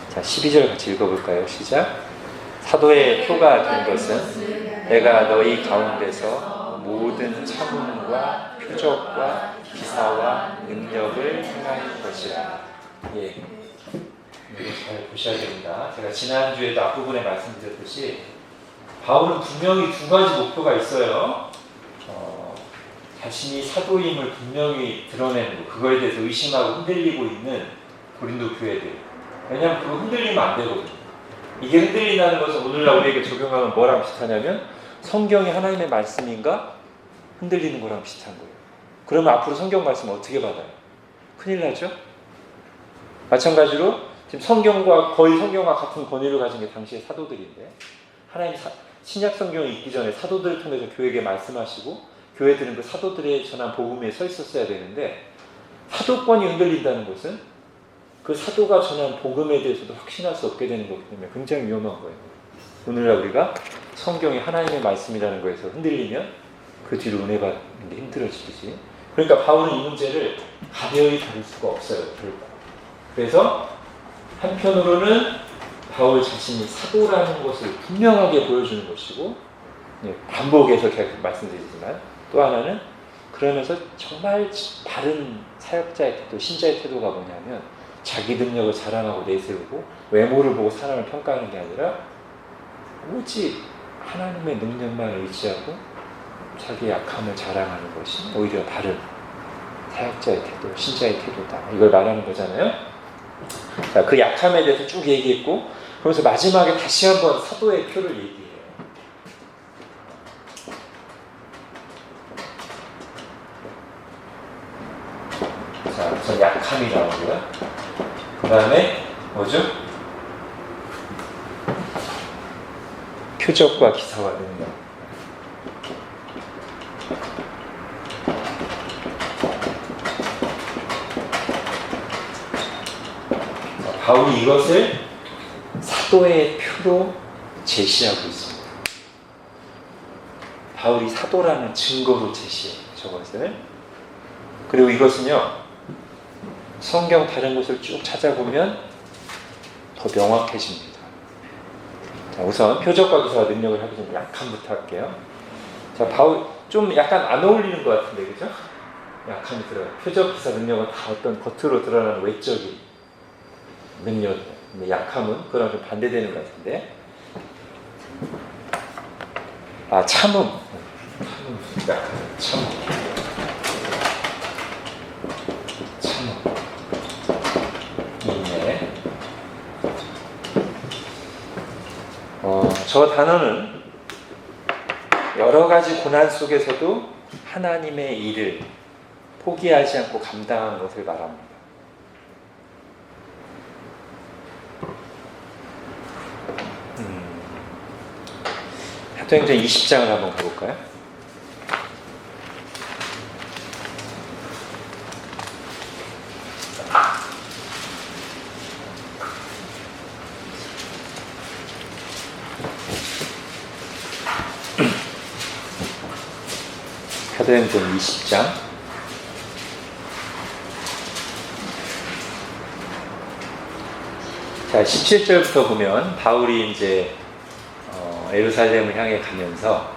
자, 12절 같이 읽어볼까요? 시작. 사도의 표가 된 것은 내가 너희 가운데서 모든 참음과 표적과 기사와 능력을 행할 것이라. 예, 이거 잘 보셔야 됩니다. 제가 지난주에도 앞부분에 말씀드렸듯이 바울은 분명히 두 가지 목표가 있어요. 자신이 사도임을 분명히 드러내는 것, 그거에 대해서 의심하고 흔들리고 있는 고린도 교회들. 왜냐하면 그거 흔들리면 안 되거든요. 이게 흔들린다는 것은 오늘날 우리에게 적용하면 뭐랑 비슷하냐면 성경이 하나님의 말씀인가? 흔들리는 거랑 비슷한 거예요. 그러면 앞으로 성경 말씀을 어떻게 받아요? 큰일 나죠? 마찬가지로 지금 성경과 거의 성경과 같은 권위를 가진 게 당시의 사도들인데 하나님 신약 성경이 있기 전에 사도들을 통해서 교회에게 말씀하시고 교회들은 그 사도들의 전한 복음에 서 있었어야 되는데 사도권이 흔들린다는 것은 그 사도가 전한 복음에 대해서도 확신할 수 없게 되는 거기 때문에 굉장히 위험한 거예요. 오늘날 우리가 성경이 하나님의 말씀이라는 거에서 흔들리면 그 뒤로 은혜 받는 게 힘들어지듯이. 그러니까 바울은 이 문제를 가벼이 다룰 수가 없어요. 그래서 한편으로는 바울 자신이 사도라는 것을 분명하게 보여주는 것이고, 반복해서 계속 말씀드리지만 또 하나는 그러면서 정말 바른 사역자의 태도, 신자의 태도가 뭐냐면 자기 능력을 자랑하고 내세우고 외모를 보고 사람을 평가하는 게 아니라 오직 하나님의 능력만 의지하고 자기 약함을 자랑하는 것이 오히려 바른 사역자의 태도, 신자의 태도다. 이걸 말하는 거잖아요. 자, 그 약함에 대해서 쭉 얘기했고, 그러면서 마지막에 다시 한번 사도의 표를 얘기해요. 자, 우선 약함이 나오고요. 그 다음에 뭐죠? 표적과 기사와 능력. 바울이 이것을 사도의 표로 제시하고 있습니다. 바울이 사도라는 증거로 제시해요. 저것을. 그리고 이것은요, 성경 다른 곳을 쭉 찾아보면 더 명확해집니다. 자, 우선 표적과 기사와 능력을 하기 전에 약함부터 할게요. 자, 바울 좀 약간 안 어울리는 것 같은데, 그죠? 약함이 들어요. 표적, 기사, 능력은 다 어떤 겉으로 드러나는 외적인 능력, 약함은 그거랑 좀 반대되는 것 같은데. 아, 참음. 참음. 인내. 저 단어는 여러 가지 고난 속에서도 하나님의 일을 포기하지 않고 감당한 것을 말합니다. 사도행전 20장을 한번 가볼까요? 사도행전 20장. 자, 17절부터 보면 바울이 이제 예루살렘을 향해 가면서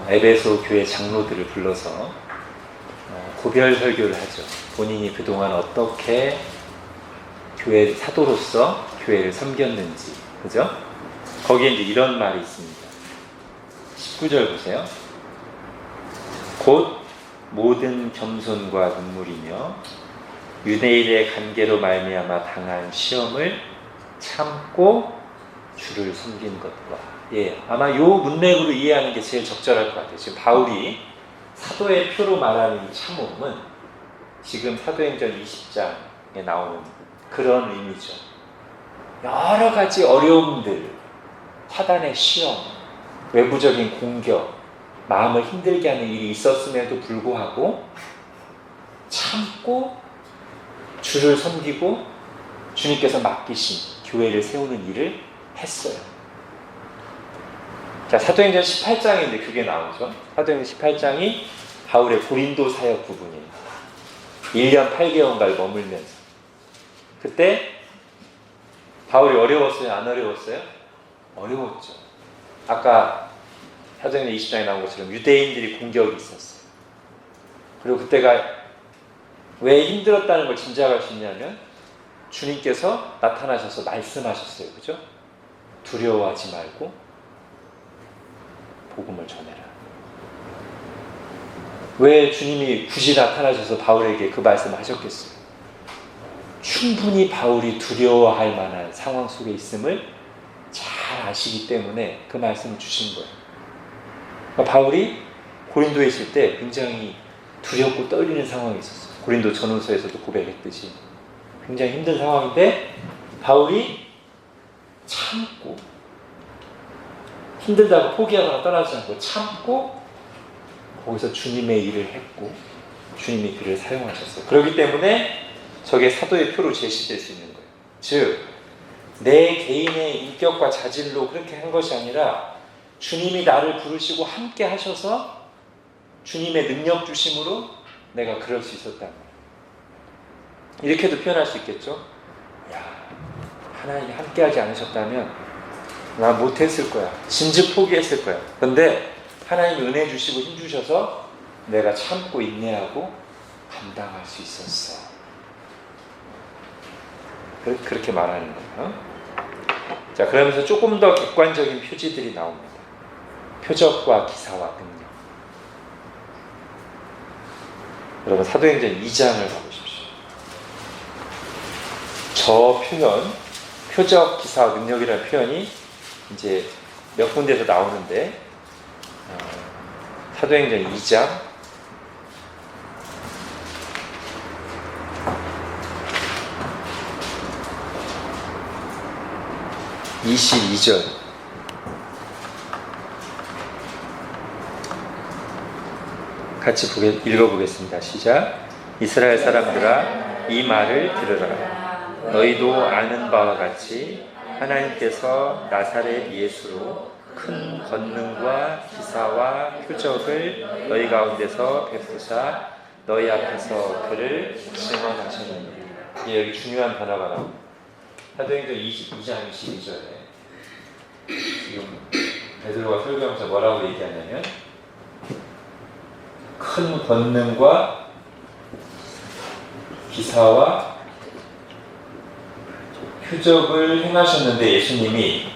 에베소 교회 장로들을 불러서 고별 설교를 하죠. 본인이 그동안 어떻게 교회 사도로서 교회를 섬겼는지, 그죠? 거기에 이제 이런 말이 있습니다. 19절 보세요. 곧 모든 겸손과 눈물이며 유대인의 관계로 말미암아 당한 시험을 참고 주를 섬긴 것과, 아마 요 문맥으로 이해하는 게 제일 적절할 것 같아요. 지금 바울이 사도의 표로 말하는 이 참음은 지금 사도행전 20장에 나오는 그런 의미죠. 여러 가지 어려움들, 사단의 시험, 외부적인 공격, 마음을 힘들게 하는 일이 있었음에도 불구하고 참고 주를 섬기고 주님께서 맡기신 교회를 세우는 일을 했어요. 자, 사도행전 18장인데 그게 나오죠. 사도행전 18장이 바울의 고린도 사역 부분이에요. 1년 8개월간 머물면서. 그때 바울이 어려웠어요? 안 어려웠어요? 어려웠죠. 아까 사도행전 20장에 나온 것처럼 유대인들이 공격이 있었어요. 그리고 그때가 왜 힘들었다는 걸 짐작할 수 있냐면 주님께서 나타나셔서 말씀하셨어요. 그죠? 두려워하지 말고 복음을 전해라. 왜 주님이 굳이 나타나셔서 바울에게 그 말씀을 하셨겠어요? 충분히 바울이 두려워할 만한 상황 속에 있음을 잘 아시기 때문에 그 말씀을 주신 거예요. 그러니까 바울이 고린도에 있을 때 굉장히 두렵고 떨리는 상황이 있었어요. 고린도 전후서에서도 고백했듯이 굉장히 힘든 상황인데 바울이 참고, 힘들다고 포기하거나 떠나지 않고 참고 거기서 주님의 일을 했고 주님이 그를 사용하셨어요. 그렇기 때문에 저게 사도의 표로 제시될 수 있는 거예요. 즉, 내 개인의 인격과 자질로 그렇게 한 것이 아니라 주님이 나를 부르시고 함께 하셔서 주님의 능력 주심으로 내가 그럴 수 있었단 말이에요. 이렇게도 표현할 수 있겠죠? 하나님이 함께하지 않으셨다면 나 못했을 거야. 진즉 포기했을 거야. 그런데 하나님이 은혜 주시고 힘 주셔서 내가 참고 인내하고 감당할 수 있었어. 그렇게 말하는 거예요. 자, 그러면서 조금 더 객관적인 표지들이 나옵니다. 표적과 기사와 능력. 여러분, 사도행전 2장을 가보십시오. 저 표현, 표적, 기사, 능력이라는 표현이 이제 몇 군데에서 나오는데, 사도행전 2장 22절 같이 읽어보겠습니다. 시작. 이스라엘 사람들아, 이 말을 들으라. 너희도 아는 바와 같이 하나님께서 나사렛 예수로 큰 권능과 기사와 표적을 너희 가운데서 베푸사 너희 앞에서 그를 증언하셨느니라. 여기 중요한 단어가 나옵니다. 사도행전 22장 22절에 지금 베드로가 설교하면서 뭐라고 얘기하냐면 큰 권능과 기사와 표적을 행하셨는데 예수님이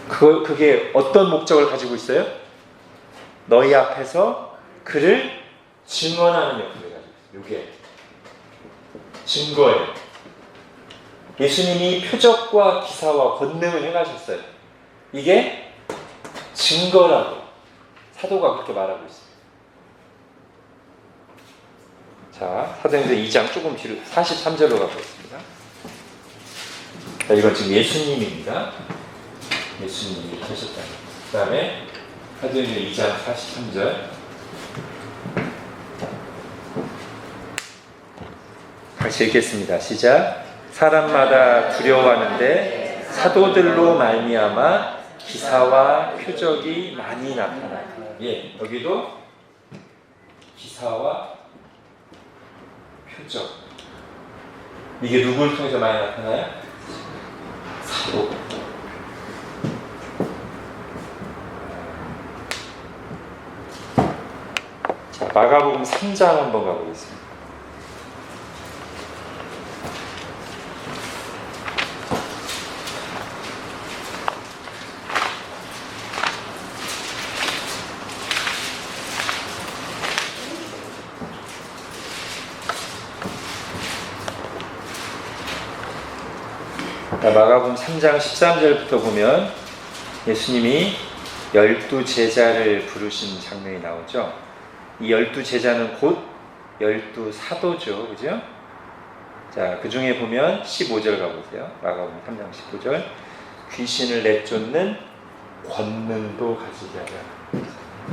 그게 어떤 목적을 가지고 있어요? 너희 앞에서 그를 증언하는 역할을 가지고 있어요. 이게 증거예요. 예수님이 표적과 기사와 권능을 행하셨어요. 이게 증거라고 사도가 그렇게 말하고 있어요. 자, 사도행전 2장 조금 뒤로 43절로 가보겠습니다. 자, 이건 지금 예수님입니다. 예수님이 이렇게 하셨다. 그 다음에 사도행전 2장 43절 같이 읽겠습니다. 시작. 사람마다 두려워하는데 사도들로 말미암아 기사와 표적이 많이 나타나다. 여기도 기사와 표적. 이게 누구를 통해서 많이 나타나요? 사도. 마가복음 3장 한번 가보겠습니다. 마가복음 3장 13절부터 보면 예수님이 12제자를 부르신 장면이 나오죠. 이 12제자는 곧 12사도죠. 그죠? 자, 그 중에 보면 15절 가보세요. 마가복음 3장 15절. 귀신을 내쫓는 권능도 가지게 하라.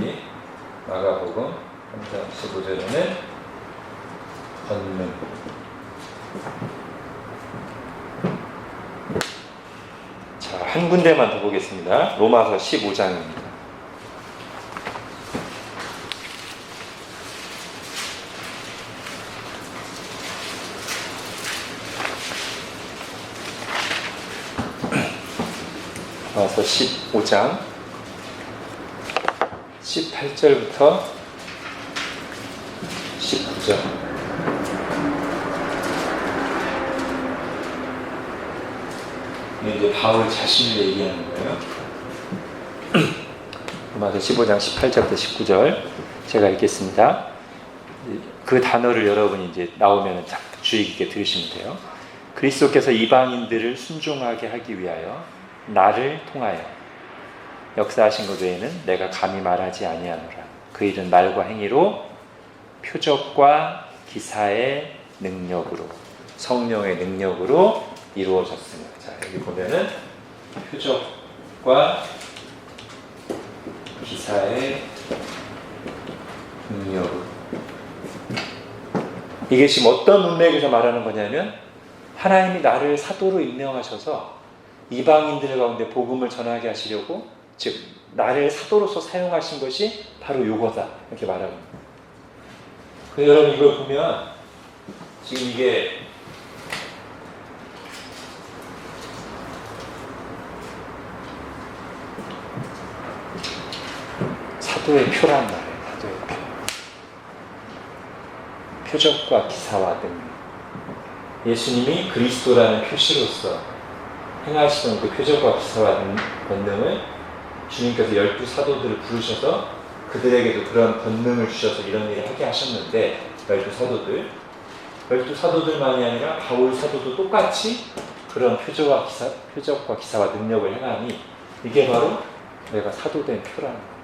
예? 마가복음 3장 15절에는 권능. 자, 한 군데만 더 보겠습니다. 로마서 15장입니다. 로마서 15장 18절부터 19절. 이제 바울 자신을 얘기하는 거예요. 로마서 15장 18절부터 19절 제가 읽겠습니다. 그 단어를 여러분이 이제 나오면 주의 깊게 들으시면 돼요. 그리스도께서 이방인들을 순종하게 하기 위하여 나를 통하여 역사하신 것 외에는 내가 감히 말하지 아니하노라. 그 일은 말과 행위로 표적과 기사의 능력으로 성령의 능력으로 이루어졌습니다. 자, 여기 보면은 표적과 기사의 능력으로. 이게 지금 어떤 문맥에서 말하는 거냐면 하나님이 나를 사도로 임명하셔서 이방인들 가운데 복음을 전하게 하시려고, 즉 나를 사도로서 사용하신 것이 바로 요거다 이렇게 말하는 거예요. 그래서 여러분 이걸 보면 지금 이게 사도의 표란 말이에요. 사도의 표. 표적과 기사와 능력. 예수님이 그리스도라는 표시로서 행하시던 그 표적과 기사와 권능을 주님께서 12사도들을 부르셔서 그들에게도 그런 권능을 주셔서 이런 일을 하게 하셨는데 12사도들만이 아니라 바울 사도도 똑같이 그런 표적과 기사와 능력을 행하니 이게 바로 내가 사도된 표라는 거예요.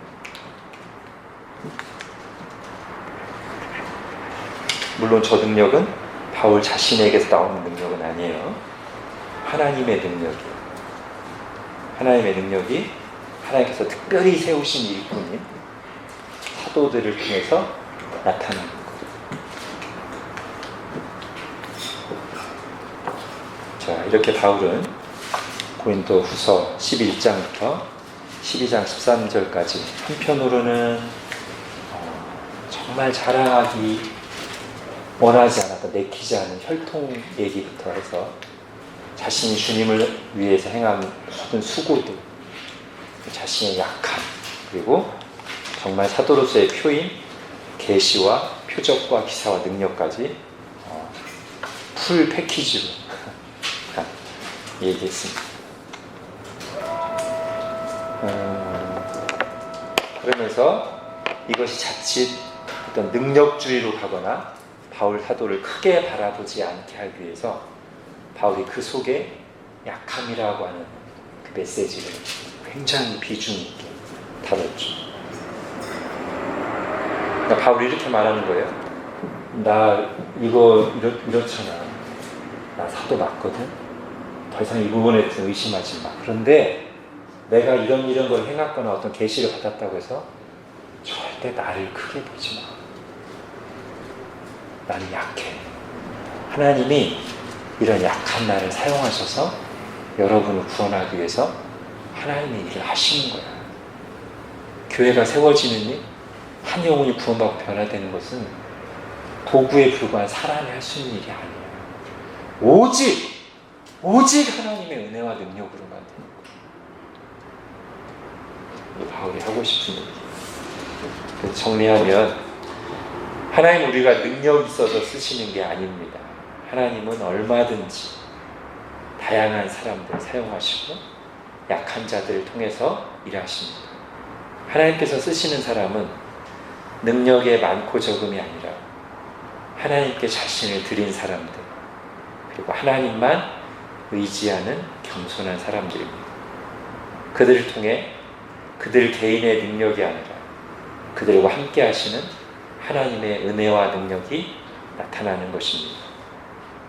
물론 저 능력은 바울 자신에게서 나오는 능력은 아니에요. 하나님의 능력이에요. 하나님의 능력이 하나님께서 특별히 세우신 일꾼인 사도들을 통해서 나타나는 거예요. 자, 이렇게 바울은 고린도 후서 11장부터 12장 13절까지 한편으로는 정말 자랑하기 원하지 않았던, 내키지 않은 혈통 얘기부터 해서 자신이 주님을 위해서 행한 모든 수고들, 자신의 약함, 그리고 정말 사도로서의 표인 계시와 표적과 기사와 능력까지 풀 패키지로 얘기했습니다. 그러면서 이것이 자칫 어떤 능력주의로 가거나 바울 사도를 크게 바라보지 않게 하기 위해서 바울이 그 속에 약함이라고 하는 그 메시지를 굉장히 비중 있게 다뤘죠. 그러니까 바울이 이렇게 말하는 거예요. 나 이거 이렇잖아. 나 사도 맞거든. 더 이상 이 부분에 대해서 의심하지 마. 그런데 내가 이런 걸 행했거나 어떤 계시를 받았다고 해서 절대 나를 크게 보지 마. 나는 약해. 하나님이 이런 약한 나를 사용하셔서 여러분을 구원하기 위해서 하나님의 일을 하시는 거야. 교회가 세워지는 일, 한 영혼이 구원받고 변화되는 것은 도구에 불과한 사람이 할 수 있는 일이 아니에요. 오직 하나님의 은혜와 능력으로 만드는 거예요. 바울이 하고 싶은 얘기. 그래서 정리하면 하나님 우리가 능력이 있어서 쓰시는 게 아닙니다. 하나님은 얼마든지 다양한 사람들 사용하시고 약한 자들을 통해서 일하십니다. 하나님께서 쓰시는 사람은 능력의 많고 적음이 아니라 하나님께 자신을 드린 사람들, 그리고 하나님만 의지하는 겸손한 사람들입니다. 그들을 통해 그들 개인의 능력이 아니라 그들과 함께 하시는 하나님의 은혜와 능력이 나타나는 것입니다.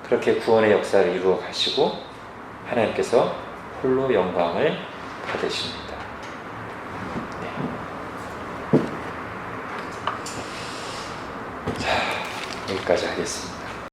그렇게 구원의 역사를 이루어 가시고 하나님께서 홀로 영광을 받으십니다. 네. 자, 여기까지 하겠습니다.